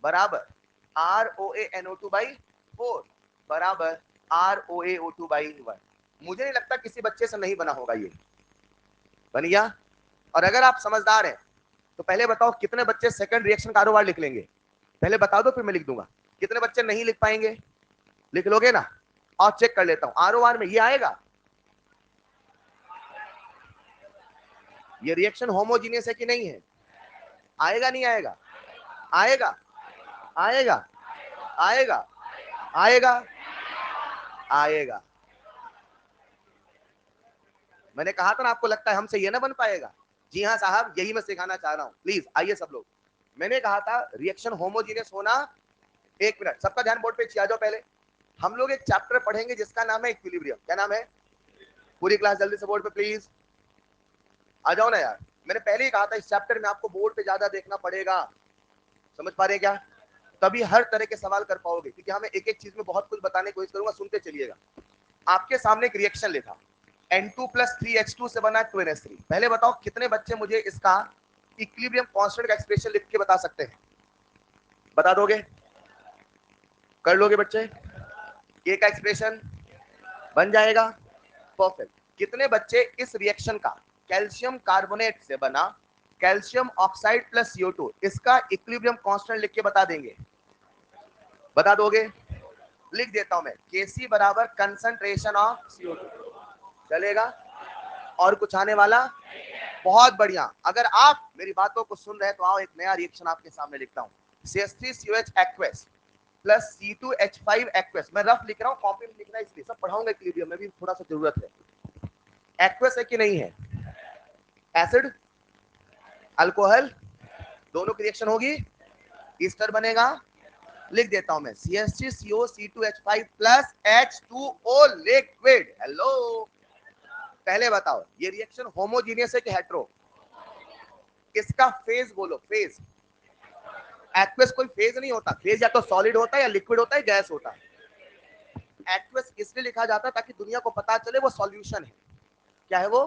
[SPEAKER 1] बराबर ROANO2/4 बराबर ROaO2/1। मुझे नहीं लगता किसी बच्चे से नहीं बना होगा, ये बन गया। और अगर आप समझदार हैं तो पहले बताओ कितने बच्चे सेकंड रिएक्शन का आरओआर लिख लेंगे? पहले बता दो, फिर मैं लिख दूंगा। कितने बच्चे नहीं लिख पाएंगे? लिख लोगे ना? और चेक कर लेता हूं, आरओआर में ये आएगा, ये रिएक्शन होमोजीनियस है कि नहीं है? आएगा नहीं आएगा? आएगा, आएगा, आएगा, आएगा, आएगा। मैंने कहा था ना, आपको लगता है हमसे ये ना बन पाएगा? जी हाँ साहब, यही मैं सिखाना चाह रहा हूं। प्लीज आइए सब लोग। मैंने कहा था रिएक्शन होमोजीनियस होना, एक मिनट सबका ध्यान बोर्ड पे आ जाओ। पहले हम लोग एक चैप्टर पढ़ेंगे जिसका नाम है इक्विलिब्रियम। क्या नाम है? पूरी क्लास जल्दी से बोर्ड पे प्लीज आ जाओ ना यार। मैंने पहले ही कहा था इस चैप्टर में आपको बोर्ड पे ज्यादा देखना पड़ेगा, समझ पा रहे क्या? तभी हर तरह के सवाल कर पाओगे, क्योंकि हमें एक एक चीज में बहुत कुछ बताने की कोशिश करूंगा, सुनते चलिएगा। आपके सामने एक रिएक्शन लिखा, N2+3H2 से बना 2NH3। पहले बताओ कितने बच्चे मुझे इसका इक्विलिब्रियम कांस्टेंट का एक्सप्रेशन लिख के बता सकते हैं? बता दोगे? कर लोगे बच्चे? के का एक्सप्रेशन बन जाएगा। परफेक्ट। कितने बच्चे इस रिएक्शन का कैल्शियम कार्बोनेट से बना कैल्शियम ऑक्साइड प्लस CO2 इसका इक्विलिब्रियम कांस्टेंट लिख के बता देंगे? बता दोगे? लिख देता हूं मैं, Kc बराबर कंसंट्रेशन ऑफ CO2। चलेगा? और कुछ आने वाला? बहुत बढ़िया। अगर आप मेरी बातों को सुन रहे हैं तो आओ एक नया रिएक्शन आपके सामने लिखता हूं। CH3COH aqueous plus C2H5 aqueous. मैं रफ लिख रहा हूं, कॉपी में लिखना इसलिए, सब पढ़ाऊंगा इक्विलिब्रियम में भी थोड़ा सा जरूरत है। एक्वस है कि नहीं है? एसिड अल्कोहल दोनों की रिएक्शन होगी, ईस्टर बनेगा। लिख देता हूं मैं, CH3CO C2H5 plus H2O liquid. Hello, पहले बताओ ये रिएक्शन होमोजीनियस है कि हेट्रो? इसका फेज बोलो, फेज। एक्वस कोई फेज नहीं होता, फेज या तो सॉलिड होता है या लिक्विड होता है, गैस होता है। एक्वस इसलिए लिखा जाता है ताकि दुनिया को पता चले वो सॉल्यूशन है। क्या है वो?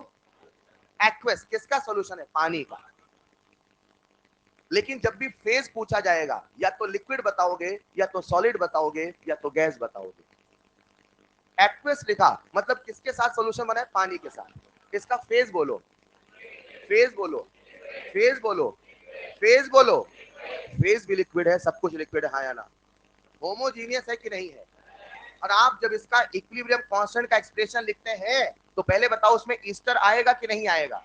[SPEAKER 1] एक्वस किसका सॉल्यूशन है? पानी का। लेकिन जब भी फेज पूछा जाएगा या तो लिक्विड बताओगे या तो सॉलिड बताओगे या तो गैस बताओगे। एक्वस लिखा मतलब किसके साथ सॉल्यूशन बना है? पानी के साथ। इसका फेज बोलो, फेज बोलो, फेज बोलो, फेज बोलो। फेज भी लिक्विड है, सब कुछ लिक्विड है, हाँ या ना? होमोजीनियस है कि नहीं है? और आप जब इसका इक्विलिब्रियम कांस्टेंट का एक्सप्रेशन लिखते हैं तो पहले बताओ उसमें ईस्टर आएगा कि नहीं आएगा?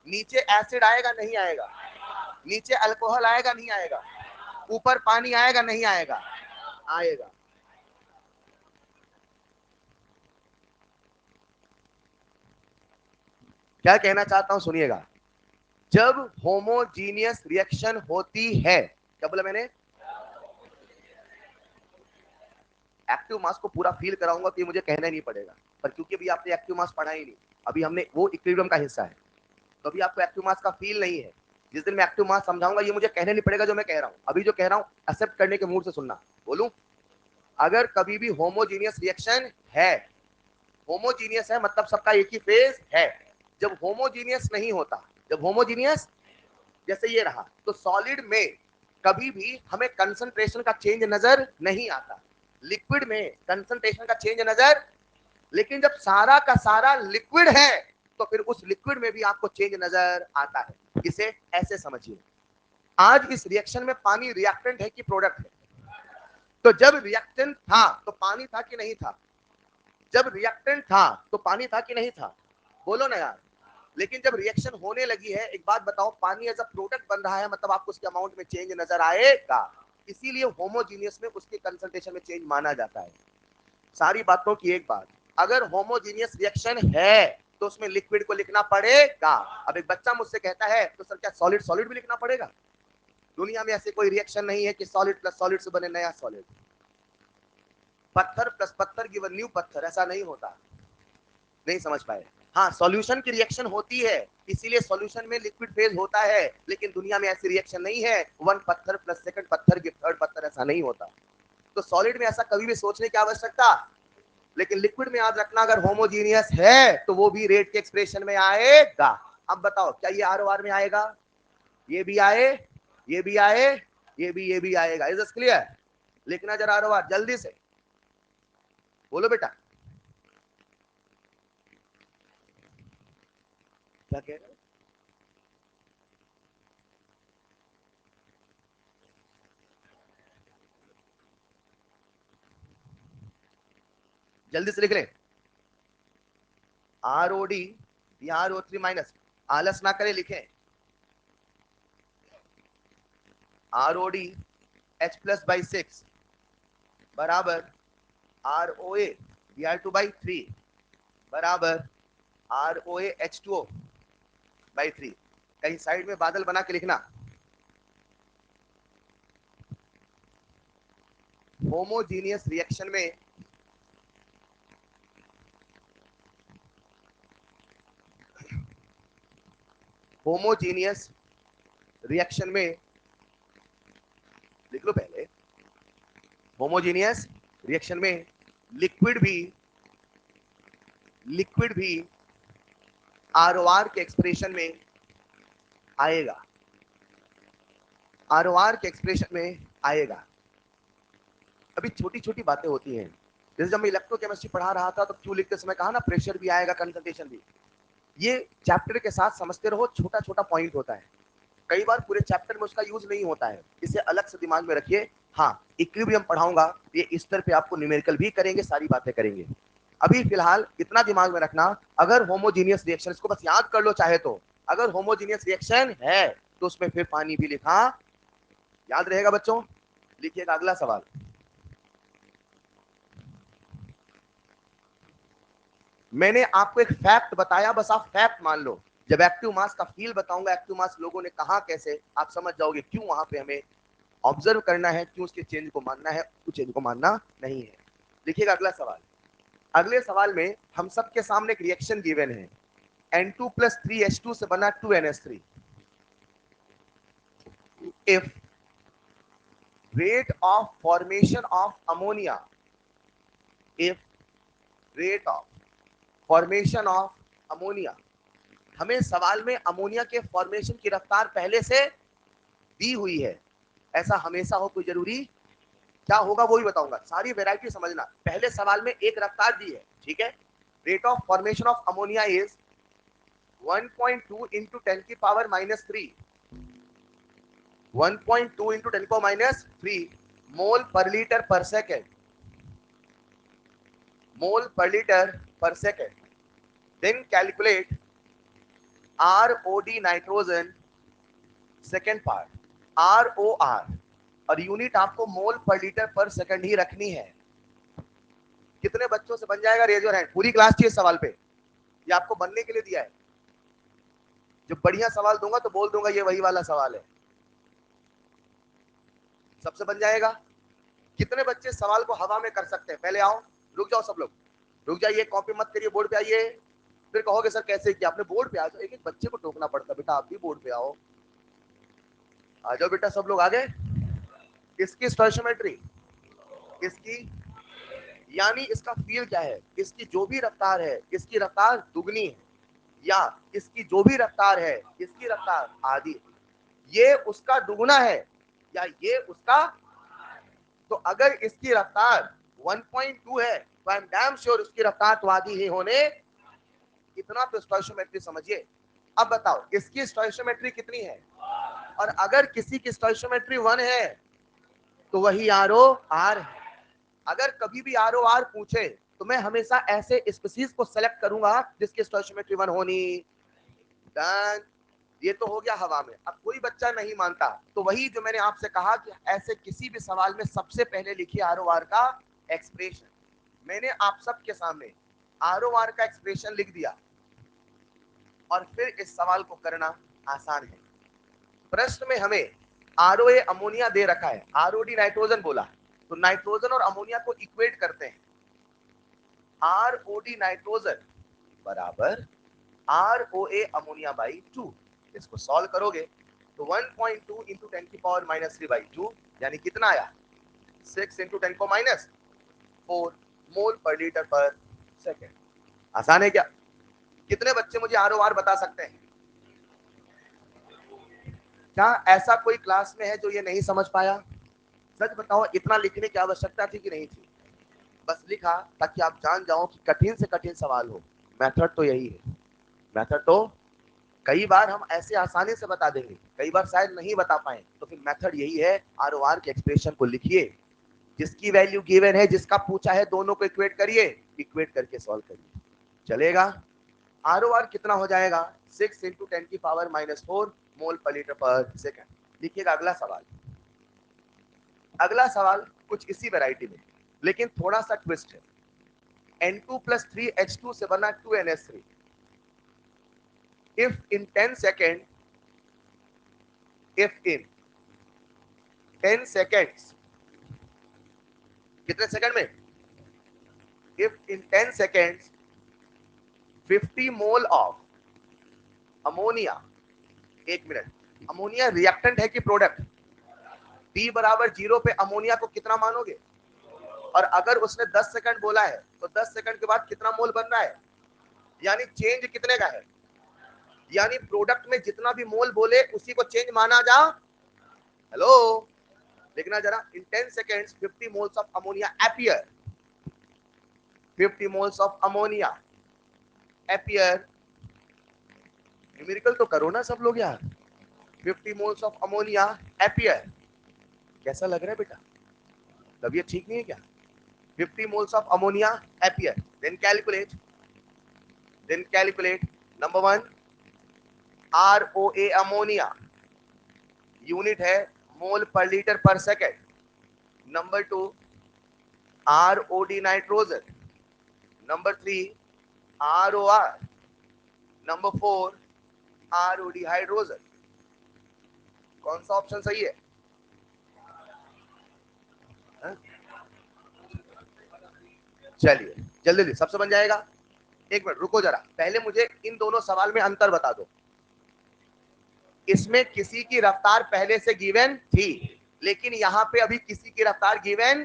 [SPEAKER 1] नीचे एसिड आएगा नहीं आएगा? नीचे अल्कोहल आएगा नहीं आएगा? ऊपर पानी आएगा नहीं आएगा? आएगा। क्या कहना चाहता हूं सुनिएगा, जब होमोजीनियस रिएक्शन होती है, क्या बोला मैंने? एक्टिव मास को पूरा फील कराऊंगा तो ये मुझे कहना ही नहीं पड़ेगा, पर क्योंकि अभी आपने एक्टिव मास पढ़ा ही नहीं, अभी हमने वो इक्विलिब्रियम का हिस्सा है, तो अभी आपको एक्टिव मास का फील नहीं है। जिस दिन मैं एक्टिव मास समझाऊंगा ये मुझे कहने नहीं पड़ेगा जो मैं कह रहा हूं। अभी जो कह रहा हूं एक्सेप्ट करने के मूड से सुनना। बोलूं? अगर कभी भी होमोजीनियस रिएक्शन है, होमोजीनियस है मतलब सबका एक ही फेज है। जब होमोजीनियस नहीं होता, जब होमोजीनियस जैसे ये रहा, तो सॉलिड में कभी भी हमें कंसंट्रेशन का चेंज नजर नहीं आता, लिक्विड में कंसंट्रेशन का चेंज नजर। लेकिन जब सारा का सारा लिक्विड है तो फिर उस लिक्विड में भी आपको चेंज नजर आता है। इसे ऐसे समझिए, आज इस रिएक्शन में पानी रिएक्टेंट है कि प्रोडक्ट है? तो जब रिएक्टेंट था तो पानी था कि नहीं था? जब रिएक्टेंट था तो पानी था कि नहीं था? बोलो ना यार। लेकिन जब रिएक्शन होने लगी है, एक बात बताओ, पानी एज अ प्रोडक्ट बन रहा है मतलब आपको उसके अमाउंट में चेंज नजर आएगा। इसीलिए होमोजीनियस में उसके कंसंट्रेशन में चेंज माना जाता है। सारी बातों की एक बात, अगर होमोजीनियस रिएक्शन है तो उसमें लिक्विड को लिखना पड़ेगा। अब एक बच्चा मुझसे कहता है तो सर क्या सॉलिड सॉलिड भी लिखना पड़ेगा? दुनिया में ऐसे कोई रिएक्शन नहीं है कि सॉलिड प्लस सॉलिड से बने नया सॉलिड, पत्थर प्लस पत्थर गिवन न्यू पत्थर, ऐसा नहीं होता। नहीं समझ पाए? हाँ, सॉल्यूशन की रिएक्शन होती है, इसीलिए सॉल्यूशन में लिक्विड फेज होता है, लेकिन दुनिया में ऐसी रिएक्शन नहीं है वन पत्थर प्लस सेकंड पत्थर गिव थर्ड पत्थर, ऐसा नहीं होता। तो सॉलिड में ऐसा कभी भी सोचने की आवश्यकता, लेकिन लिक्विड में याद रखना अगर होमोजीनियस है तो वो भी रेट के एक्सप्रेशन में आएगा। अब बताओ क्या ये ROR में आएगा? ये भी आए, ये भी आए, ये भी आएगा। Is this clear? लिखना जरा ROR जल्दी से, बोलो बेटा क्या कह रहे हो? जल्दी से लिख ले। ROD या RO3 माइनस, आलस ना करे लिखें। ROD H+/6 बराबर ROA Br2/3 बराबर ROA H2O/3। कहीं साइड में बादल बना के लिखना। होमोजीनियस रिएक्शन में होमोजीनियस रिएक्शन में लिख लो पहले, होमोजीनियस रिएक्शन में लिक्विड भी ROR के एक्सप्रेशन में आएगा, ROR के एक्सप्रेशन में आएगा। अभी छोटी छोटी बातें होती हैं, जैसे जब मैं इलेक्ट्रोकेमिस्ट्री पढ़ा रहा था तो क्यू लिखते समय कहा ना प्रेशर भी आएगा, कंसंट्रेशन भी। ये चैप्टर के साथ समझते रहो, छोटा छोटा पॉइंट होता है, कई बार पूरे चैप्टर में उसका यूज नहीं होता है, इसे अलग से दिमाग में रखिए। हाँ, इक्विलिब्रियम पढ़ाऊंगा, ये इस स्तर पे आपको न्यूमेरिकल भी करेंगे, सारी बातें करेंगे। अभी फिलहाल इतना दिमाग में रखना, अगर होमोजीनियस रिएक्शन, इसको बस याद कर लो चाहे तो, अगर होमोजीनियस रिएक्शन है तो उसमें फिर पानी भी लिखा, याद रहेगा बच्चों। लिखिएगा अगला सवाल। मैंने आपको एक फैक्ट बताया, बस आप फैक्ट मान लो। जब एक्टिव मास का फील बताऊंगा, एक्टिव मास लोगों ने कहा कैसे, आप समझ जाओगे क्यों वहां पे हमें ऑब्जर्व करना है, क्यों उसके चेंज को मानना है, उस चेंज को मानना नहीं है। देखिएगा अगला सवाल। अगले सवाल में हम सबके सामने एक रिएक्शन गिवन है, N2 + 3H2 से बना 2NH3। If rate of formation of ammonia, if rate of formation of ammonia, हमें सवाल में अमोनिया के फॉर्मेशन की रफ्तार पहले से दी हुई है, ऐसा हमेशा हो कोई जरूरी, क्या होगा वो भी बताऊंगा, सारी वैरायटी समझना। पहले सवाल में एक रफ्तार दी है, ठीक है। Rate of formation of ammonia is 1.2 into 10 की पावर -3, 1.2 into 10 की पावर -3 मोल पर लीटर पर सेकेंड, मोल पर लीटर पर second. Then calculate ROD nitrogen second part, ROR, और यूनिट आपको मोल पर लीटर पर सेकेंड ही रखनी है। कितने बच्चों से बन जाएगा, रेज योर हैंड। पूरी क्लास चाहिए सवाल पे, ये आपको बनने के लिए दिया है। जब बढ़िया सवाल दूंगा तो बोल दूंगा ये वही वाला सवाल है, सबसे बन जाएगा। कितने बच्चे सवाल को हवा में कर सकते हैं, पहले आओ, रुक जाओ सब लोग, रुक जाइए, कॉपी मत करिए, बोर्ड पे आइए। फिर कहोगे सर कैसे किया आपने, बोर्ड पे आ जाओ, एक एक बच्चे को टोकना पड़ता, बेटा आप भी बोर्ड पे आओ, आ जाओ बेटा सब लोग आ गए। इसकी स्टोइशियोमेट्री, इसकी यानी इसका फील क्या है, इसकी जो भी रफ्तार है इसकी रफ्तार दुगनी है, या इसकी जो भी रफ्तार है इसकी रफ्तार आधी, ये उसका दुगना है या ये उसका, तो अगर इसकी रफ्तार 1.2 है तो आई एम डैम श्योर उसकी रफ्तार तो आधी ही होने, इतना तो स्टोइशियोमेट्री समझिए। अब बताओ इसकी स्टोइशियोमेट्री कितनी है, और अगर किसी की स्टोइशियोमेट्री 1 है तो वही ROR है। अगर कभी भी ROR पूछे तो मैं हमेशा ऐसे स्पीशीज को सेलेक्ट करूंगा जिसकी स्टोइशियोमेट्री 1 होनी। डन, ये तो हो गया हवा में। अब कोई बच्चा नहीं मानता तो वही जो मैंने आपसे कहा कि ऐसे किसी भी सवाल में सबसे पहले लिखिए ROR का एक्सप्रेशन। मैंने आप सबके सामने ROR का एक्सप्रेशन लिख दिया, और फिर इस सवाल को करना आसान है। प्रश्न में हमें ROA अमोनिया दे रखा है, ROD नाइट्रोजन बोला, तो नाइट्रोजन और अमोनिया को इक्वेट करते हैं, ROD नाइट्रोजन बराबर ROA अमोनिया बाई 2। इसको सॉल्व करोगे तो 1.2 इंटू 10 की पावर -3/2 यानी कितना आया, 6 इंटू 10 को -4 मोल पर लीटर पर सेकेंड। आसान है क्या? कितने बच्चे मुझे ROR बता सकते हैं? क्या ऐसा कोई क्लास में है जो ये नहीं समझ पाया? सच बताओ, इतना लिखने की आवश्यकता थी कि नहीं थी? बस लिखा ताकि आप जान जाओ कि कठिन से कठिन सवाल हो, मेथड तो यही है। मेथड तो कई बार हम ऐसे आसानी से बता देंगे, कई बार शायद नहीं बता पाए, तो फिर मेथड यही है, ROR के एक्सप्रेशन को लिखिए, जिसकी वैल्यू गिवन है, जिसका पूछा है, दोनों को इक्वेट करिए, इक्वेट करके सॉल्व करिए, चलेगा। ROR कितना हो जाएगा, 6 इंटू 10 की पावर -4 मोल पर लीटर पर सेकेंड। लिखिएगा अगला सवाल। अगला सवाल कुछ इसी वैरायटी में, लेकिन थोड़ा सा ट्विस्ट है। N2 + 3H2 से बना 2NH3। if in 10 seconds, if in 10 seconds, कितने सेकंड में, if in 10 seconds 50 mole of ammonia, 1 minute, ammonia reactant है कि प्रोडक्ट, T बराबर 0 पे अमोनिया को कितना मानोगे, और अगर उसने 10 सेकंड बोला है तो 10 सेकंड के बाद कितना मोल बन रहा है, यानी चेंज कितने का है, यानी प्रोडक्ट में जितना भी मोल बोले उसी को चेंज माना जा। हेलो, देखना जरा, इन 10 seconds 50 moles of ammonia appear, 50 moles of ammonia appear, numerical तो करो ना सब लोग यार। 50 मोल्स ऑफ अमोनिया appear, कैसा लग रहा है बेटा, तबीयत ठीक नहीं है क्या? 50 moles of ammonia appear, then calculate number 1 ROA ammonia, unit है मोल पर लीटर पर second. Number 2 ROD nitrogen, number 3 ROR, number 4 ROD hydrogen. कौन सा ऑप्शन सही है? चलिए जल्दी जल्दी सबसे बन जाएगा। एक मिनट रुको जरा, पहले मुझे इन दोनों सवाल में अंतर बता दो। इसमें किसी की रफ्तार पहले से गिवन थी, लेकिन यहाँ पे अभी किसी की रफ्तार गिवन,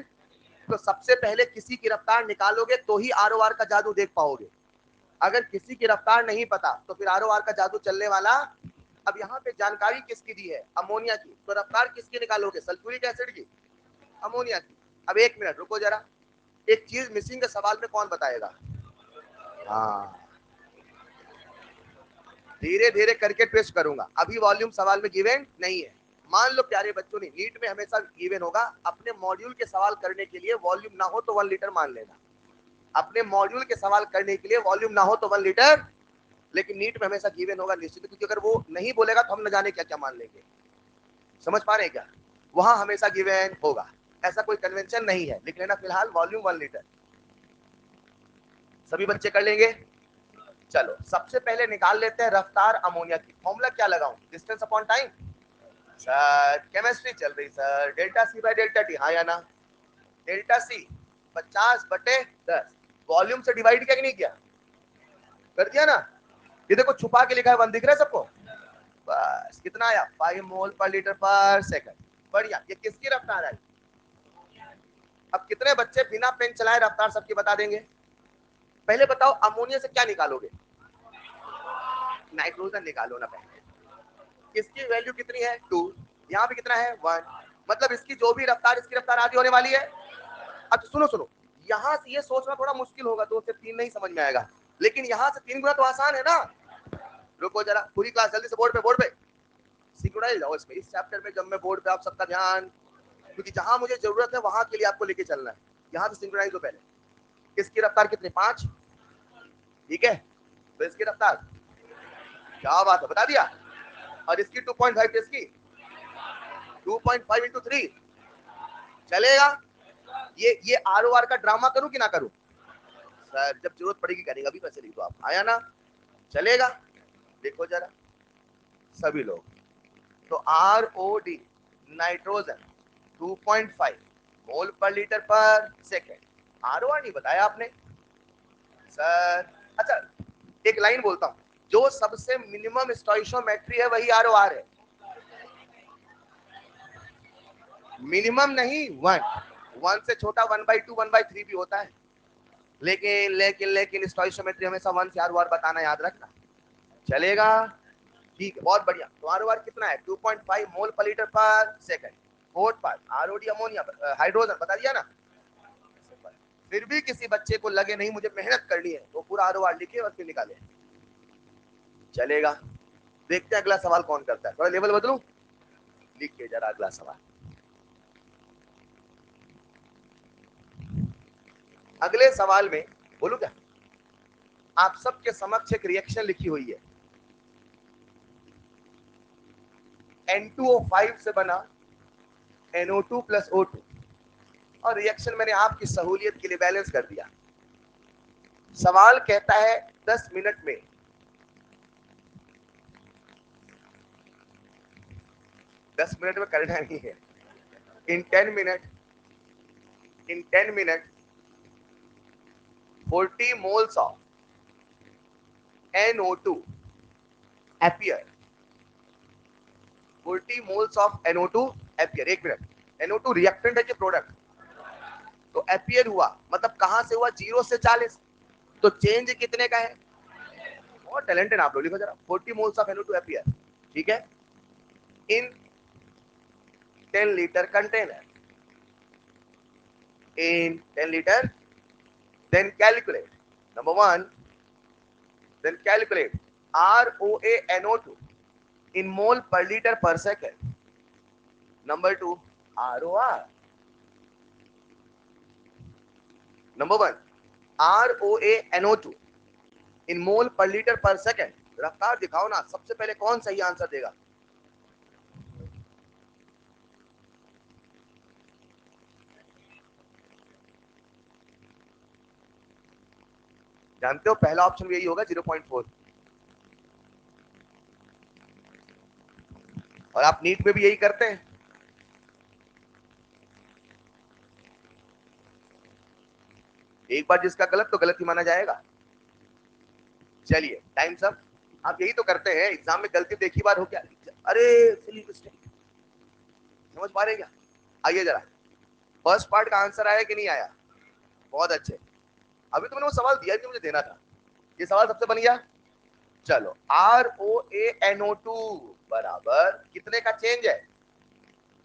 [SPEAKER 1] तो सबसे पहले किसी की रफ्तार निकालोगे तो ही आरओआर का जादू देख पाओगे। अगर किसी की रफ्तार नहीं पता तो फिर आरओआर का जादू चलने वाला। अब यहाँ पे जानकारी किसकी दी है? अमोनिया की, तो रफ्तार किसकी निकालोगे? सल्फ्यूरिक एसिड की, अमोनिया की। अब एक मिनट रुको जरा, एक चीज मिसिंग है सवाल में, कौन बताएगा? हाँ, धीरे धीरे करके ट्विस्ट करूंगा, अभी वॉल्यूम सवाल में गिवन नहीं है। मान लो प्यारे बच्चों ने, नीट में हमेशा गिवन होगा, अपने मॉड्यूल के सवाल करने के लिए वॉल्यूम ना हो तो 1 लीटर मान लेना। अपने मॉड्यूल के सवाल करने के लिए वॉल्यूम ना हो तो 1 लीटर, लेकिन नीट में हमेशा गिवन होगा निश्चित, क्योंकि अगर वो नहीं बोलेगा तो हम न जाने क्या क्या मान लेंगे। समझ पा रहे हैं क्या? वहां हमेशा गिवन होगा, ऐसा कोई कन्वेंशन नहीं है। लिख लेना फिलहाल वॉल्यूम 1 लीटर। सभी बच्चे कर लेंगे? चलो सबसे पहले निकाल लेते हैं रफ्तार अमोनिया की। फॉर्मूला क्या लगाऊं? Distance upon time. Sir chemistry चल रही sir, delta C by delta T, हाँ या ना? डेल्टा सी 50/10, वॉल्यूम से डिवाइड किया कि नहीं किया? कर दिया ना? ये देखो छुपा के लिखा है 1, दिख रहा है सबको? बस कितना आया? 5 मोल पर लीटर पर सेकंड। बढ़िया, ये किसकी रफ्तार आई? अब कितने बच्चे बिना पेन चलाए रफ्तार सबकी बता देंगे? पहले बताओ अमोनिया से क्या निकालोगे? नाइट्रोजन निकालो ना पहले। इसकी वैल्यू कितनी है? 2, यहाँ पे कितना है? 1, मतलब इसकी जो भी रफ्तार, इसकी रफ्तार आधी होने वाली है। अब सुनो सुनो, यहाँ से ये सोचना थोड़ा मुश्किल होगा, 2 से 3 नहीं समझ में आएगा, लेकिन यहाँ से 3 गुना तो आसान है ना। रुको जरा, पूरी क्लास जल्दी से बोर्ड पे सिंक्रोनाइज जाओ इसमें, इस चैप्टर में जब मैं बोर्ड पे, आप सबका ध्यान, क्योंकि जहां मुझे जरूरत है वहां के लिए आपको लेके चलना है। यहाँ से सिंक्रोनाइज हो पहले। इसकी रफ्तार कितनी? 5, ठीक है, तो इसकी रफ्तार, क्या बात है, बता दिया। और इसकी 2.5, इसकी 2.5 इंटू 3 चलेगा? ये आरओआर का ड्रामा करूं कि ना करूं? सर जब जरूरत पड़ेगी करेगा, अभी पैसे लिख दो आप, आया ना? चलेगा? देखो जरा सभी लोग, तो ROD नाइट्रोजन 2.5 मोल पर लीटर पर सेकेंड। आरओआर नहीं बताया आपने सर। अच्छा एक लाइन बोलता हूं, जो सबसे मिनिमम स्टोइशियोमेट्री है वही आरओआर है। मिनिमम नहीं, 1 से छोटा 1/2 1/3 भी होता है, लेकिन स्टोइशियोमेट्री हमेशा 1 से आरओआर बताना याद रखना। चलेगा? ठीक है, बहुत बढ़िया। तो आरओआर कितना है? 2.5 मोल पर लीटर पर second. Fourth part ROD ammonia hydrogen बता दिया ना। फिर भी किसी बच्चे को लगे नहीं मुझे मेहनत करनी है, तो पूरा आरओआर लिखे और फिर निकाले। चलेगा? देखते हैं अगला सवाल कौन करता है। थोड़ा लेवल बदलूं, लिखिए जरा अगला सवाल। अगले सवाल में बोलू क्या, आप सबके समक्ष एक रिएक्शन लिखी हुई है। N2O5 से बना NO2 प्लस O2, और रिएक्शन मैंने आपकी सहूलियत के लिए बैलेंस कर दिया। सवाल कहता है 10 मिनट में 10 मिनट में करना नहीं है, इन 10 minute 40 moles of NO2 appear, 40 moles of NO2 appear। एक मिनट, NO2 रिएक्टेंट है कि प्रोडक्ट? तो appear हुआ मतलब कहां से हुआ? 0 से 40, तो चेंज कितने का है? बहुत टैलेंटेड आप लोग, लिखो जरा 40 moles of NO2 appear, ठीक है, इन 10 liter container. In 10 liter, then calculate. Number 1, then calculate ROA NO2 in mole per liter per second. Number 2, ROR. Number 1, ROA NO2 in mole per liter per second. रफ्तार दिखाओ ना, सबसे पहले कौन सही answer देगा? जानते हो पहला ऑप्शन यही होगा 0.4, और आप नीट में भी यही करते हैं। एक बार जिसका गलत तो गलत ही माना जाएगा। चलिए टाइम सब, आप यही तो करते हैं एग्जाम में, गलती देखी बार हो क्या, अरे सिली मिस्टेक, समझ पा रहे क्या? आइए जरा, फर्स्ट पार्ट का आंसर आया कि नहीं आया? बहुत अच्छे। अभी तो मैंने वो सवाल दिया कि मुझे देना था, ये सवाल सबसे बन गया। चलो ROA NO2 बराबर कितने का चेंज है?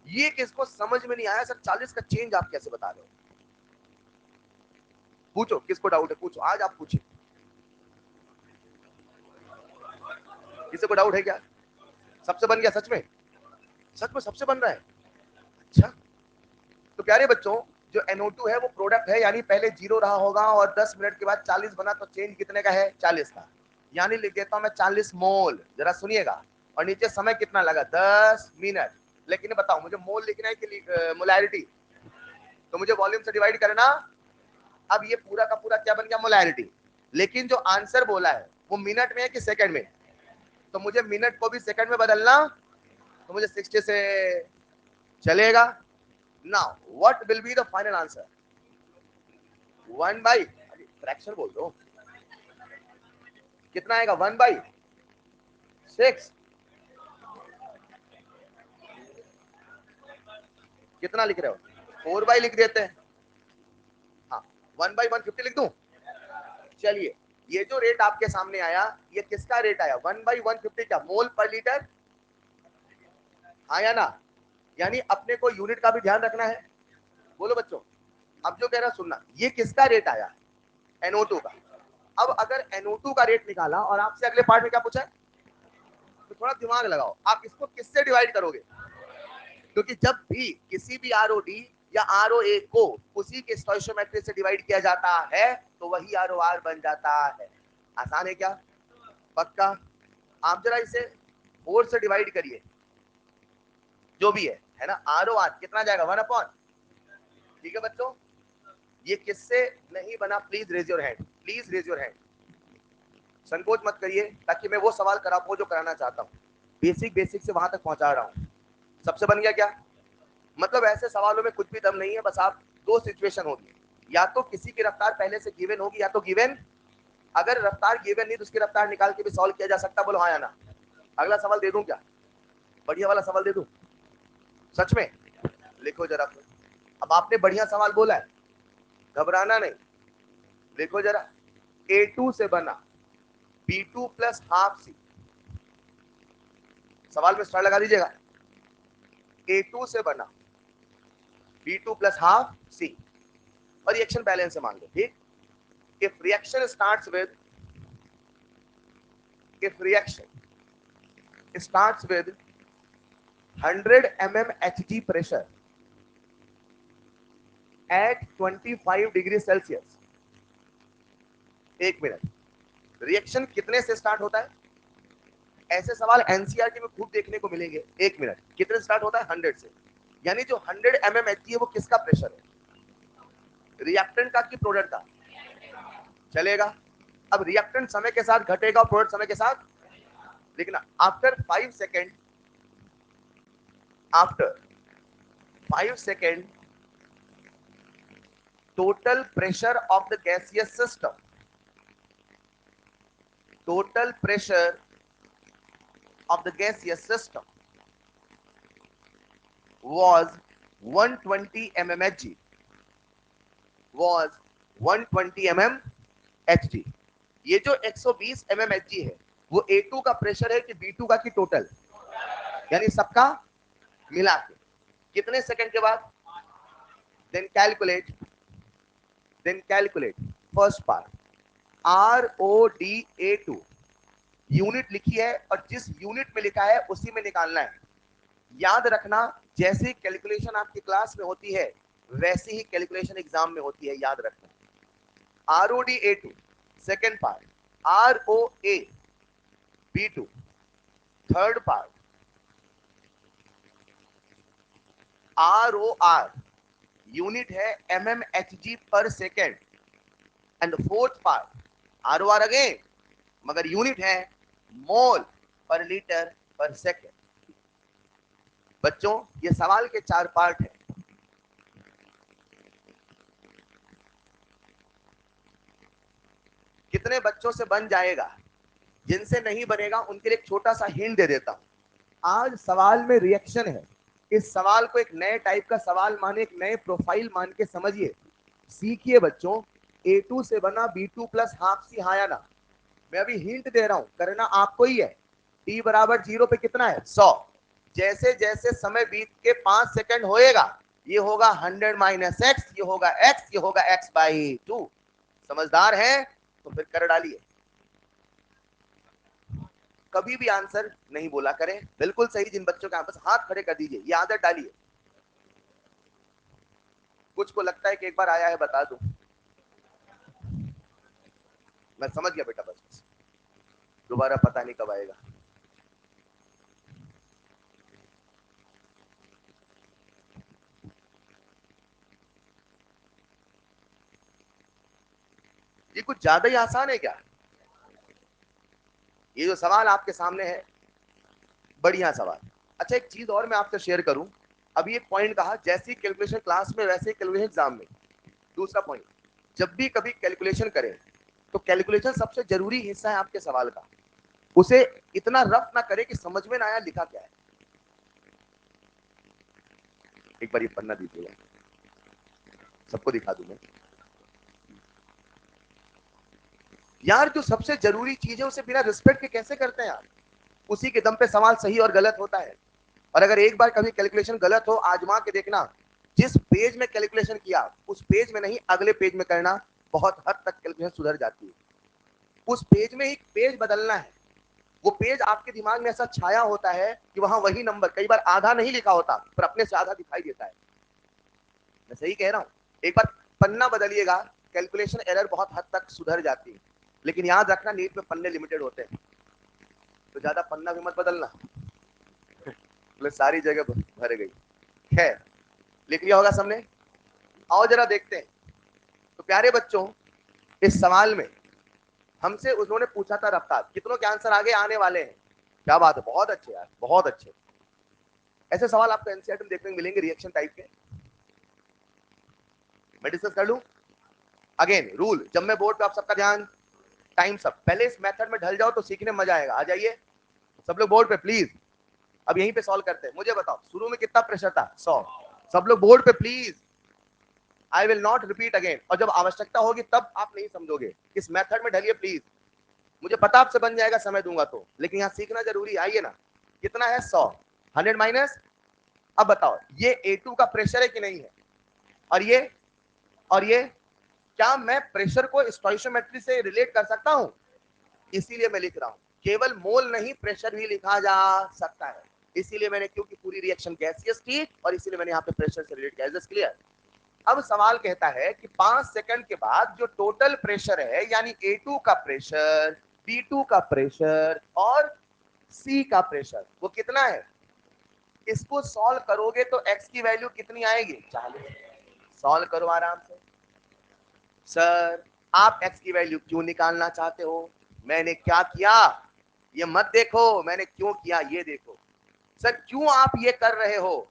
[SPEAKER 1] ये किसको समझ में नहीं आया सर, 40 का चेंज आप कैसे बता रहे हो? पूछो किसको डाउट है, पूछो, आज आप पूछिए। किसी को डाउट है क्या? सबसे बन गया? सच में? सच में सबसे बन रहा है? अच्छा, तो प्यारे बच्चों, जो NO2 है वो प्रोडक्ट है, यानी पहले 0 रहा होगा और 10 मिनट के बाद 40 बना, तो चेंज कितने का है? 40 का। यानी लिख देता हूं मैं 40 मोल, जरा सुनिएगा, और नीचे समय कितना लगा? 10 मिनट। लेकिन बताओ मुझे मोल लिखना है कि मोलैरिटी? तो मुझे वॉल्यूम से डिवाइड करना। अब ये पूरा का पूरा क्या बन गया? मोलैरिटी। लेकिन जो आंसर बोला है वो मिनट में है कि सेकंड में? तो मुझे मिनट को भी सेकंड में बदलना, तो मुझे 60 से चलेगा। Now what will be the final answer? 1/, fraction बोल दो, कितना आएगा? 1/6। कितना लिख रहे हो? 4/, लिख देते हैं। हाँ, 1/150 लिख दूं? चलिए, ये जो रेट आपके सामने आया, ये किसका रेट आया? 1/150 क्या? मोल पर लीटर, हाँ या ना? यानी अपने को यूनिट का भी ध्यान रखना है। बोलो बच्चों, अब जो कह रहा सुनना, ये किसका रेट आया? NO2 का। अब अगर NO2 का रेट निकाला और आपसे अगले पार्ट में क्या पूछा है, तो थोड़ा दिमाग लगाओ, आप इसको किससे डिवाइड करोगे? क्योंकि जब भी किसी भी ROD या ROA को उसी के स्टोइचियोमेट्री से डिवाइड किया जाता है तो वही ROR बन जाता है। आसान है क्या? पक्का? आप जरा इसे 4 से डिवाइड करिए, जो भी है ना, ROR कितना जाएगा? 1/, ठीक है बच्चों? ये किससे नहीं बना? Please raise your hand, please raise your hand, संकोच मत करिए, ताकि मैं वो सवाल करा पाऊं जो कराना चाहता हूं। बेसिक बेसिक से वहां तक पहुंचा रहा हूं। सबसे बन गया क्या? मतलब ऐसे सवालों में कुछ भी दम नहीं है, बस आप, दो सिचुएशन होगी, या तो किसी की रफ्तार पहले से गिवन होगी, या तो गिवन, अगर रफ्तार गिवन नहीं तो उसकी रफ्तार निकाल के भी सॉल्व किया जा सकता। बोलो हाँ या ना? अगला सवाल दे दूं क्या? बढ़िया वाला सवाल दे दूं? सच में? लिखो जरा। अब आपने बढ़िया सवाल बोला है, घबराना नहीं। देखो जरा, A2 से बना B2 प्लस हाफ C, सवाल में स्टार लगा दीजिएगा। A2 से बना B2 प्लस हाफ C, और रिएक्शन बैलेंस से मान लो, ठीक? if reaction starts with 100 mm Hg pressure at 25 degree Celsius, 1 minute, reaction कितने से स्टार्ट होता है? ऐसे सवाल एनसीईआरटी में खूब देखने को मिलेंगे। 1 मिनट कितने से स्टार्ट होता है? 100 से। यानी जो 100 mm Hg है वो किसका प्रेशर है? रिएक्टेंट का कि प्रोडक्ट का? चलेगा। अब रिएक्टेंट समय के साथ घटेगा और प्रोडक्ट समय के साथ, लेकिन after 5 second total pressure of the gaseous system, total pressure of the gaseous system was 120 mmHg, was 120 mmHg। ये जो 120 mmHg है वो A2 का प्रेशर है कि B2 का, कि टोटल, यानी सबका मिला के? कितने सेकंड के बाद? Then calculate first part RODA2 unit लिखी है और जिस यूनिट में लिखा है उसी में निकालना है। याद रखना, जैसी कैलकुलेशन आपकी क्लास में होती है वैसी ही कैलकुलेशन एग्जाम में होती है, याद रखना। RODA2 second part, ROAB2 third part, ROR unit है mmHg पर second, and fourth part ROR again, मगर यूनिट है मोल पर लीटर पर सेकेंड। बच्चों ये सवाल के 4 पार्ट हैं। कितने बच्चों से बन जाएगा? जिनसे नहीं बनेगा उनके लिए एक छोटा सा हिंट दे देता हूं। आज सवाल में रिएक्शन है। इस सवाल को एक नए टाइप का सवाल माने, एक नए प्रोफाइल मान के समझिए, सीखिए बच्चों। A2 से बना B2 प्लस हाफ सी हाँ या ना। मैं अभी हिंट दे रहा हूं, करना आपको ही है। t बराबर 0 पे कितना है? 100। जैसे जैसे समय बीत के 5 सेकंड होएगा, ये होगा 100 माइनस x, ये होगा x, ये होगा x/2। समझदार है तो फिर कर डालिए। कभी भी आंसर नहीं बोला करें, बिल्कुल सही। जिन बच्चों का बस हाथ खड़े कर दीजिए, ये आदत डालिए। कुछ को लगता है कि एक बार आया है बता दूं, मैं समझ गया बेटा, बस दोबारा पता नहीं कब आएगा। ये कुछ ज्यादा ही आसान है क्या? ये जो सवाल आपके सामने है, बढ़िया सवाल। अच्छा एक चीज और मैं आपसे शेयर करूं। अभी एक पॉइंट कहा, जैसी कैलकुलेशन क्लास में वैसे कैलकुलेशन एग्जाम में। दूसरा पॉइंट, जब भी कभी कैलकुलेशन करें तो कैलकुलेशन सबसे जरूरी हिस्सा है आपके सवाल का। उसे इतना रफ ना करें कि समझ में ना आया लिखा क्या है। एक बार ये पन्ना दीजिएगा, सबको दिखा दूं मैं। यार जो सबसे जरूरी चीज है उसे बिना रिस्पेक्ट के कैसे करते हैं यार? उसी के दम पे सवाल सही और गलत होता है। और अगर एक बार कभी कैलकुलेशन गलत हो, आजमा के देखना, जिस पेज में कैलकुलेशन किया उस पेज में नहीं अगले पेज में करना, बहुत हद तक कैलकुलेशन सुधर जाती है। उस पेज में ही पेज बदलना है। वो पेज आपके दिमाग में ऐसा छाया होता है कि वहां वही नंबर, कई बार आधा नहीं लिखा होता पर अपने से आधा दिखाई देता है। मैं सही कह रहा हूं? एक बार पन्ना बदलिएगा, कैलकुलेशन एरर बहुत हद तक सुधर जाती है। लेकिन याद रखना, नीट में पन्ने लिमिटेड होते हैं, तो ज्यादा पन्ना भी मत बदलना, सारी जगह भर गई। खैर, लिख लिया होगा सबने। आओ जरा देखते हैं। तो प्यारे बच्चों, इस सवाल में हमसे उन्होंने पूछा था रफ्तार। कितनों के आंसर आगे आने वाले हैं? क्या बात है, बहुत अच्छे यार, बहुत अच्छे। ऐसे सवाल आपको एनसीईआरटी में देखने को मिलेंगे रिएक्शन टाइप के। मैं डिस्कस कर लूं अगेन रूल। जब मैं बोर्ड पे, आप सबका ध्यान, टाइम सब, पहले इस मेथड में ढल जाओ तो सीखने में मजा आएगा। आ जाइए सब लोग बोर्ड पे प्लीज। अब यहीं पे सॉल्व करते हैं। मुझे बताओ शुरू में कितना प्रेशर था? 100। सब लोग बोर्ड पे please. I will not repeat again, और जब आवश्यकता होगी तब आप नहीं समझोगे। इस मेथड में ढलिए प्लीज। मुझे पता आपसे बन जाएगा समय दूंगा तो, लेकिन यहाँ सीखना जरूरी है। आइए ना, कितना है? 100। 100 माइनस, अब बताओ ये A2 का प्रेशर है कि नहीं है? और ये क्या मैं प्रेशर को स्टोइशियोमेट्री से रिलेट कर सकता हूं? इसीलिए मैं लिख रहा हूं। केवल मोल नहीं, प्रेशर भी लिखा जा सकता है। इसीलिए मैंने, क्योंकि पूरी रिएक्शन गैसियस थी, और इसीलिए मैंने यहाँ पे प्रेशर से रिलेट किया। Is this clear? अब सवाल कहता है कि 5 सेकंड के बाद जो टोटल प्रेशर है, यानी A2 का प्रेशर, B2 का प्रेशर और C का प्रेशर, वो कितना है? इसको सॉल्व करोगे तो x की वैल्यू कितनी आएगी? 40। सॉल्व करो आराम से। सर आप x की वैल्यू क्यों निकालना चाहते हो? मैंने क्या किया ये मत देखो, मैंने क्यों किया ये देखो। सर क्यों आप ये कर रहे हो?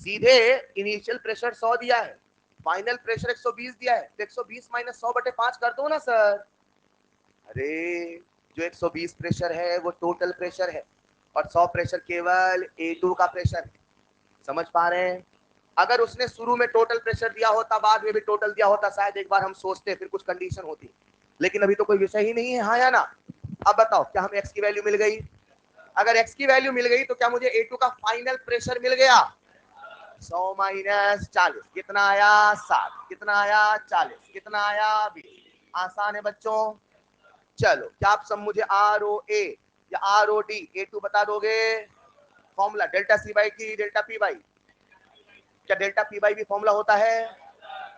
[SPEAKER 1] सीधे इनिशियल प्रेशर 100 दिया है, फाइनल प्रेशर 120 दिया है, तो 120 माइनस 100/5 कर दो ना सर। अरे जो 120 प्रेशर है वो टोटल प्रेशर है, और 100 प्रेशर केवल A2 का प्रेशर है। समझ पा रहे हैं? अगर उसने शुरू में टोटल प्रेशर दिया होता, बाद में भी टोटल दिया होता, शायद एक बार हम सोचते, फिर कुछ कंडीशन होती। लेकिन अभी तो कोई विषय ही नहीं है, हाँ या ना? अब बताओ, क्या हमें x की वैल्यू मिल गई? अगर x की वैल्यू मिल गई तो क्या मुझे A2 का फाइनल प्रेशर मिल गया? 100 माइनस 40 कितना आया 7, कितना आया 40, कितना आया 20। आसान है बच्चों। चलो क्या आप सब मुझे आर ओ ए या R O D A too बता दोगे? Formula delta C by T delta P by, क्या डेल्टा पी बाई भी फॉर्मूला होता है?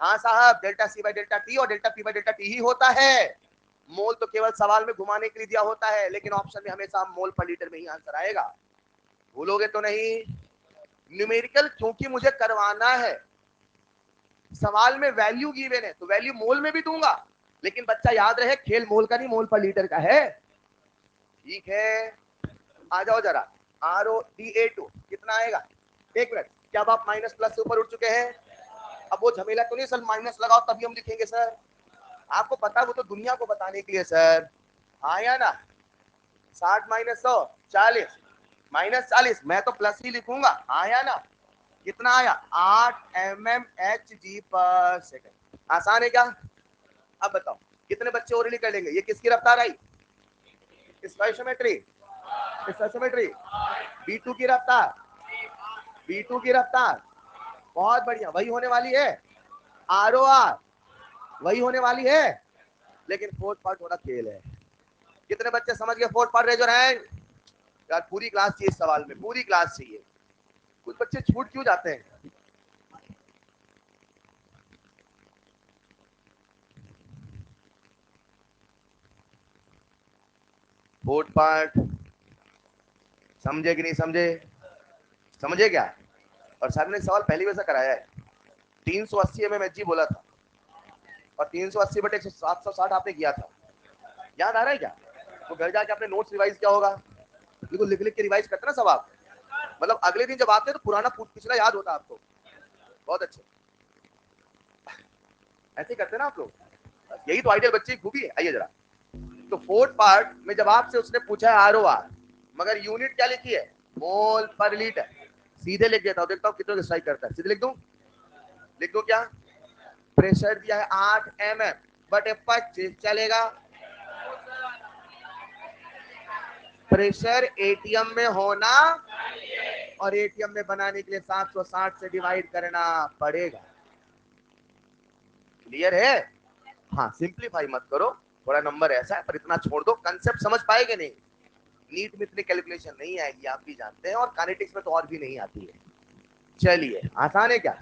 [SPEAKER 1] हाँ साहब, delta C by delta T और delta P by delta T ही होता है। मोल तो केवल सवाल में घुमाने के लिए दिया होता है, लेकिन ऑप्शन में हमेशा मोल पर लीटर में ही आंसर आएगा। भूलोगे तो नहीं। न्यूमेरिकल क्योंकि मुझे करवाना है, सवाल में वैल्यू गिवन है तो वैल्यू मोल में भी दूंगा, लेकिन बच्चा याद रहे खेल मोल का नहीं मोल पर लीटर का है। ठीक है, आ जाओ जरा। R O D A two कितना आएगा? एक मिनट, क्या आप माइनस प्लस से ऊपर उठ चुके हैं? अब वो झमेला तो नहीं सर माइनस लगाओ तभी हम लिखेंगे सर, आपको पता वो तो दुनिया को बताने के लिए सर। आया ना 60 माइनस 100 40 माइनस 40, मैं तो प्लस ही लिखूंगा। आया ना, कितना आया 8 mm/Hg पर सेकंड। आसान है क्या? अब बताओ कितने बच्चे ओरली कर लेंगे? ये किसकी रफ्तार आई? स्टोइशियोमेट्री, स्टोइशियोमेट्री B2 की रफ्तार, B2 की रफ्तार। बहुत बढ़िया, वही होने वाली है। ROR वही होने वाली है, लेकिन फोर्थ पार्ट थोड़ा खेल है। कितने बच्चे समझ गए फोर्थ पार्ट? Raise your hand. यार पूरी क्लास चाहिए इस सवाल में, पूरी क्लास चाहिए। कुछ बच्चे छूट क्यों जाते हैं? फोर्थ पार्ट समझे कि नहीं समझे? समझे क्या? और सर ने सवाल पहली वैसा कराया है। 380 mmHg बोला था और 380 बटे 760 आपने किया था। याद आ रहा है क्या? तो घर जाके आपने नोट्स रिवाइज किया होगा, बिल्कुल लिख लिख के रिवाइज करते ना सब आप, मतलब अगले दिन जब आते हैं तो पुराना पिछला याद होता है आपको। बहुत अच्छे, ऐसे करते ना आप लोग, यही तो आइडियल बच्चे की खूबी है। आइए जरा, तो फोर्थ पार्ट में जब आपसे उसने पूछा है ROR, मगर यूनिट क्या लिखी है? मोल पर लीटर। सीधे लिख देता हूं, देखता हूं कितने स्ट्राइक करता है। सीधे लिख दूं? लिख दूं क्या? प्रेशर दिया है 8 mm बटे 25, चलेगा? प्रेशर एटीएम में होना और एटीएम में बनाने के लिए 760 से डिवाइड करना पड़ेगा। क्लियर है? हाँ, सिंप्लीफाई मत करो, थोड़ा नंबर ऐसा है पर इतना छोड़ दो, कंसेप्ट समझ पाएंगे नहीं। नीट में इतनी कैलकुलेशन नहीं आएगी, आप भी जानते हैं, और काइनेटिक्स में तो और भी नहीं आती है। चलिए, आसान है क्या?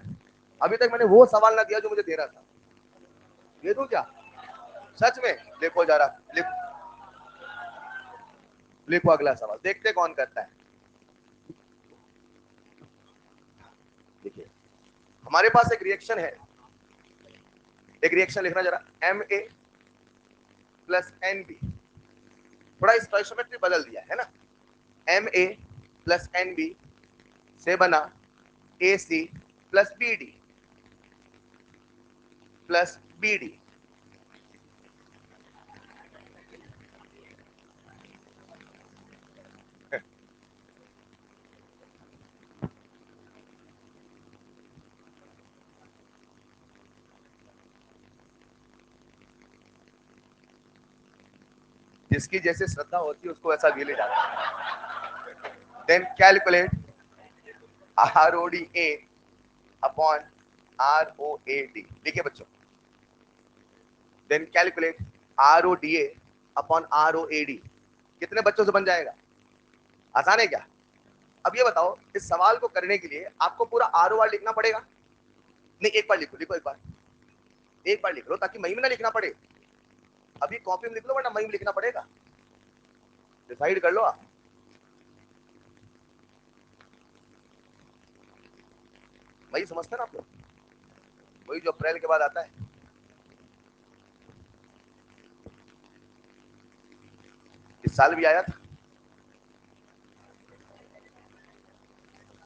[SPEAKER 1] अभी तक मैंने वो सवाल ना दिया जो मुझे दे रहा था, दे दूं क्या? सच में? देखो जरा, लिखो अगला सवाल, देखते कौन करता है। देखिए, हमारे पास एक रिएक्शन है, एक रिएक्शन लिखना जरा, Ma प्लस Nb। थोड़ा स्टोइशियोमेट्री बदल दिया है ना। Ma प्लस Nb से बना AC plus BD plus BD। जिसकी जैसे श्रद्धा होती है उसको ऐसा ले जाता है। Then calculate RODA upon ROAD। देखिए बच्चों, then calculate RODA upon ROAD। कितने बच्चों से बन जाएगा? आसान है क्या? अब ये बताओ, इस सवाल को करने के लिए आपको पूरा ROR लिखना पड़ेगा? नहीं, एक बार लिखो, लिखो एक बार, एक बार लिख लो ताकि मई में ना लिखना पड़े। अभी कॉपी में लिख लो वरना मई में लिखना पड़ेगा। डिसाइड कर लो आप। मई समझते ना आप लोग? वही जो अप्रैल के बाद आता है। इस साल भी आया था।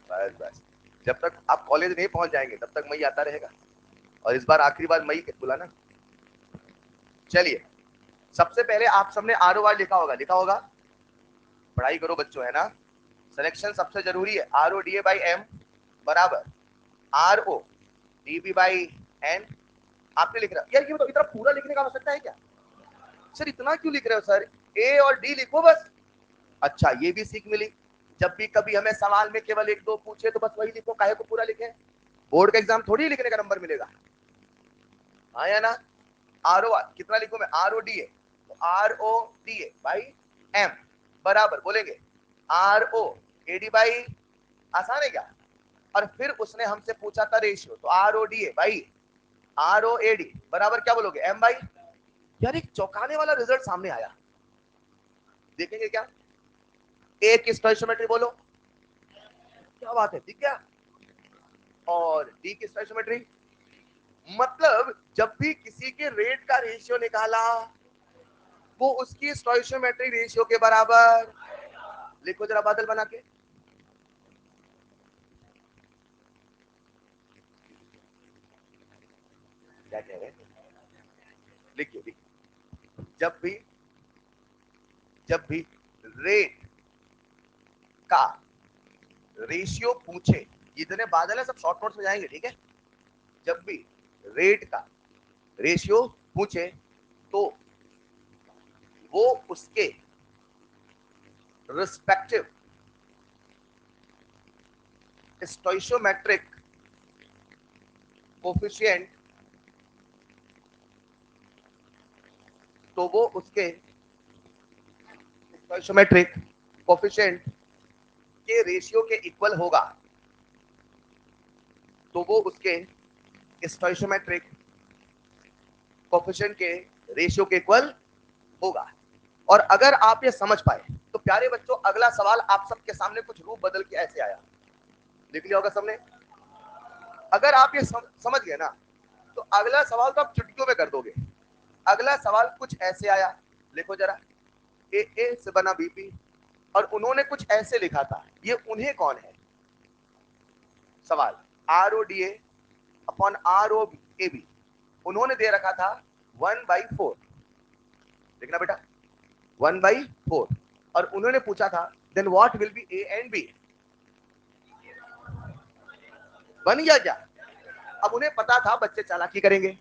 [SPEAKER 1] बस बस, जब तक आप कॉलेज नहीं पहुंच जाएंगे तब तक मई आता रहेगा, और इस बार आखिरी बार मई बोला ना। चलिए, सबसे पहले आप सबने ROR लिखा होगा, लिखा होगा। पढ़ाई करो बच्चों, है ना? सिलेक्शन सबसे जरूरी है। RODA बाई M बराबर RODB बाई N। आपने लिख रहा यार, ये तो इतना पूरा लिखने का आवश्यकता है क्या? सर इतना क्यों लिख रहे हो सर? A और D लिखो बस। अच्छा, ये भी सीख मिली। जब भी कभी हमें सवाल में केवल एक दो पूछे तो बस वही लिखो, काहे को पूरा लिखे? बोर्ड का एग्जाम थोड़ी लिखने का नंबर मिलेगा, हाँ या ना? आर ओ कितना लिखूं मैं? आर ओ डी ए, तो R O D A by M बराबर बोलेंगे R O A D by, आसान है क्या? और फिर उसने हमसे पूछा था रेशियो, तो R O D A by R O A D बराबर क्या बोलोगे? M by. यार एक चौंकाने वाला रिजल्ट सामने आया, देखेंगे क्या? ए की स्टोइशियोमेट्री बोलो, क्या बात है, दिख गया? और डी की स्टोइशियोमेट्री, मतलब जब भी किसी के रेट का रेशियो निकाला वो उसकी स्टोइशियोमेट्रिक रेशियो के बराबर। लिखो जरा बादल बना के, क्या कह रहे हैं, लिखिए लिखिए। जब भी रेट का रेशियो पूछे, जितने बादल है सब शॉर्ट नोट्स में जाएंगे, ठीक है? जब भी रेट का रेशियो पूछे तो वो उसके रिस्पेक्टिव स्टोइशियोमेट्रिक कोफिशिएंट, तो वो उसके स्टोइशियोमेट्रिक कोफिशिएंट के रेशियो के इक्वल होगा, तो वो उसके स्टोइशियोमेट्रिक कोफिशिएंट के रेशियो के इक्वल होगा। और अगर आप ये समझ पाए तो प्यारे बच्चों अगला सवाल आप सबके सामने कुछ रूप बदल के ऐसे आया, देख लिया होगा सबने। अगर आप ये समझ गए ना तो अगला सवाल तो आप चुटकियों में कर दोगे। अगला सवाल कुछ ऐसे आया, लिखो जरा, ए से बना बीपी, और उन्होंने कुछ ऐसे लिखा था, ये उन्हें कौन है? सवाल R O D A upon R O A B, उन्होंने दे रखा था 1/4, देखना बेटा 1/4, और उन्होंने पूछा था then what will be A and B. बन गया क्या? अब उन्हें पता था बच्चे चालाकी करेंगे,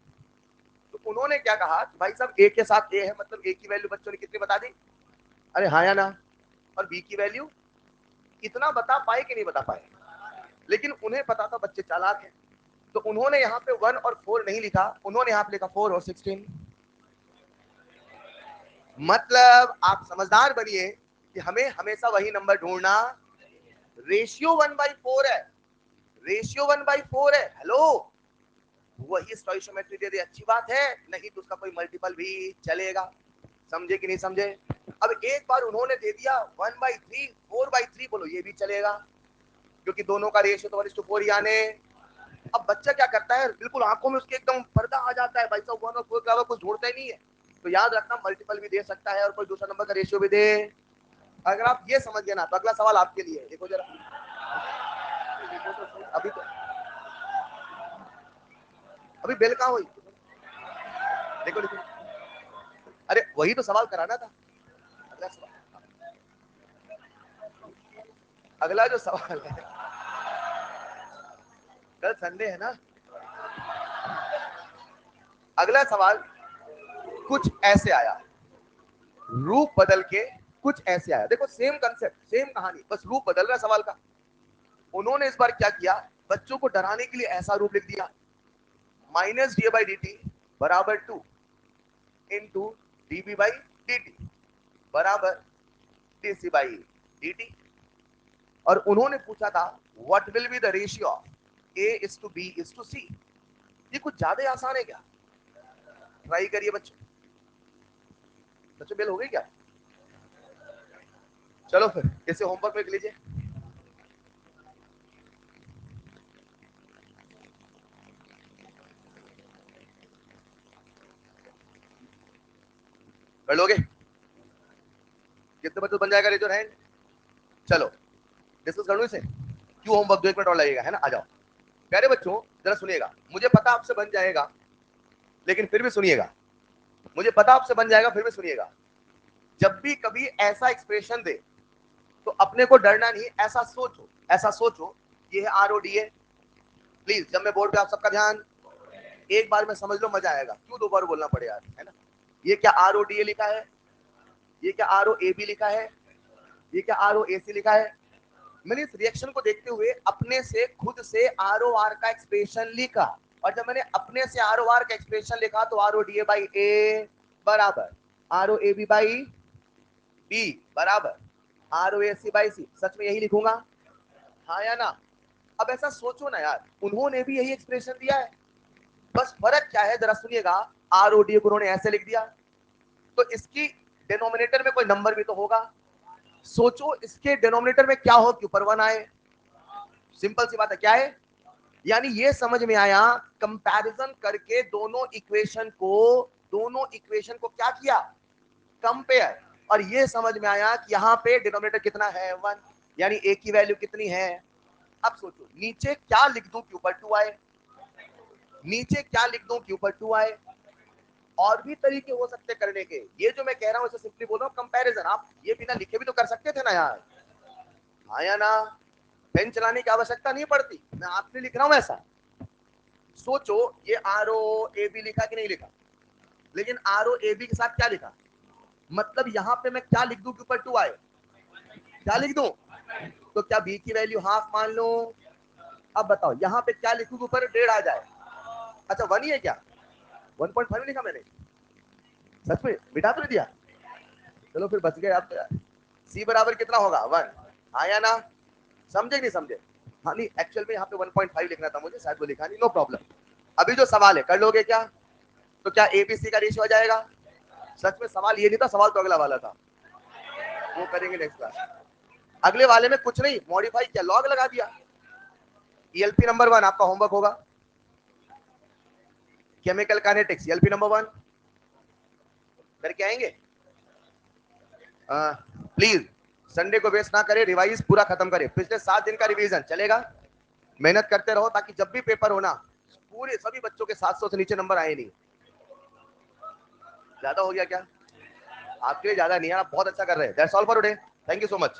[SPEAKER 1] तो उन्होंने क्या कहा कि भाई साहब ए के साथ ए है, मतलब ए की वैल्यू बच्चों ने कितनी बता दी? अरे हाँ या ना? और बी की वैल्यू इतना बता पाए कि नहीं बता पाए? लेकिन उन्हें पता था बच्चे चालाक हैं, तो उन्होंने यहाँ पे 1 और 4 नहीं लिखा, उन्होंने यहाँ पे लिखा 4 और 16। मतलब आप समझदार बनिए कि हमें हमेशा वही नंबर ढूंढना, रेशियो 1/4 है, रेशियो 1/4 है। हेलो, वही स्टोइशियोमेट्री दे दे अच्छी बात है, नहीं तो उसका कोई मल्टीपल भी चलेगा। समझे कि नहीं समझे? अब एक बार उन्होंने दे दिया 1/3, 4/3 बोलो, ये भी चलेगा, क्योंकि दोनों का रेशियो तो 1:4 ही आने। अब बच्चा क्या करता है, बिल्कुल आंखों में उसके एकदम पर्दा आ जाता है, भाई साहब 1 और 4 के अलावा कुछ ढूंढता ही नहीं है। तो याद रखना मल्टीपल भी दे सकता है और कोई दूसरा नंबर का रेशियो भी दे। अगर आप ये समझ गए ना तो अगला सवाल आपके लिए, देखो जरा, अभी तो अभी बेल कहाँ हुई, देखो देखो, अरे वही तो सवाल कराना था। अगला सवाल, अगला जो सवाल है, कल संडे है ना, अगला सवाल कुछ ऐसे आया, रूप बदल के कुछ ऐसे आया। देखो सेम कंसेप्ट, सेम कहानी, बस रूप बदल रहा सवाल का। उन्होंने इस बार क्या किया, बच्चों को डराने के लिए ऐसा रूप लिख दिया, -da/dt बराबर 2 इंटू db/dt बराबर dc/dt। और उन्होंने पूछा था what will be the ratio of a:b:c। ये कुछ ज्यादा आसान है क्या? ट्राई करिए बच्चों, बच्चों बेल हो गई क्या? चलो फिर इसे होमवर्क में लिख लीजिए। कर लोगे? कितने बच्चों बन जाएगा, रेज योर हैंड। चलो डिस्कस कर लो इसे, क्यों होमवर्क 2 मिनट और लगेगा, है ना? आ जाओ प्यारे बच्चों, जरा सुनिएगा, मुझे पता आपसे बन जाएगा लेकिन फिर भी सुनिएगा, मुझे पता आपसे बन जाएगा फिर भी सुनिएगा। जब भी कभी ऐसा एक्सप्रेशन दे तो अपने को डरना नहीं, ऐसा सोचो, ऐसा सोचो ये है R O D A. Please जब मैं बोर्ड पे आप सबका ध्यान, एक बार में समझ लो, मजा आएगा, क्यों 2 बार बोलना पड़े यार, है ना? ये क्या आर ओ डी ए लिखा है, ये क्या आर ओ ए बी लिखा है, ये क्या आर ओ ए सी लिखा है, मैंने इस रिएक्शन को देखते हुए अपने से खुद से ROR का एक्सप्रेशन लिखा, और जब मैंने अपने से ROR का एक्सप्रेशन लिखा तो RODA बाई ए बराबर ROAB बाई बी बराबर ROAC बाई सी। सच में यही लिखूंगा, हाँ या ना? अब ऐसा सोचो ना यार, उन्होंने भी यही एक्सप्रेशन दिया है, बस फर्क क्या है जरा सुनिएगा। RODA को उन्होंने ऐसे लिख दिया, तो इसकी डिनोमिनेटर में कोई नंबर भी तो होगा। सोचो इसके डिनोमिनेटर में क्या हो कि ऊपर 1 आए। सिंपल सी बात है, क्या है? यानी ये समझ में आया, कंपैरिजन करके दोनों इक्वेशन को क्या किया, कंपेयर, और ये समझ में आया कि यहाँ पे डिनोमिनेटर कितना है 1, यानी ए की वैल्यू कितनी है। अब सोचो नीचे क्या लिख दूं कि ऊपर 2 आए, नीचे क्या लिख दूं कि ऊपर 2 आए। और भी तरीके हो सकते करने के, ये जो मैं कह रहा हूं इसे सिंपली बोल रहा हूं कंपैरिजन। आप ये बिना लिखे भी तो कर सकते थे ना यार, हाँ या ना? पेन चलाने की आवश्यकता नहीं पड़ती, मैं आपने लिख रहा हूं ऐसा। सोचो ये ROAB लिखा कि नहीं लिखा, लेकिन ROAB के साथ क्या लिखा, मतलब यहां पे मैं क्या लिख दूं कि ऊपर 2 आए, क्या लिख दूं? तो क्या b की वैल्यू हाफ मान लो? अब बताओ यहां पे क्या लिखूं कि ऊपर 1.5 आ जाए? अच्छा 1 ही है क्या? 1.5 लिखा मैंने, सच में मिटा तो नहीं दिया? चलो फिर बच गए आप तो यार। c बराबर कितना होगा 1, हाँ या ना? समझे नहीं समझे? हाँ नहीं, एक्चुअल में यहाँ पे 1.5 लिखना था मुझे, शायद वो लिखा नहीं, नो प्रॉब्लम। अभी जो सवाल है कर लोगे क्या? तो क्या ABC का रेशियो आ जाएगा? सच में सवाल ये नहीं था, सवाल तो अगला वाला था, वो करेंगे नेक्स्ट क्लास। अगले वाले में कुछ नहीं मॉडिफाई किया, लॉग लगा दिया। ELP नंबर 1 आपका होमवर्क होगा, केमिकल काइनेटिक्स ELP नंबर 1 करके आएंगे। प्लीज संडे को वेस्ट ना करें, रिवाइज पूरा खत्म करें, पिछले 7 दिन का रिवीजन चलेगा। मेहनत करते रहो ताकि जब भी पेपर हो ना, पूरे सभी बच्चों के 700 से नीचे नंबर आए नहीं। ज्यादा हो गया क्या? आपके लिए ज्यादा नहीं है, आप बहुत अच्छा कर रहे हैं। That's all for today, thank you so much.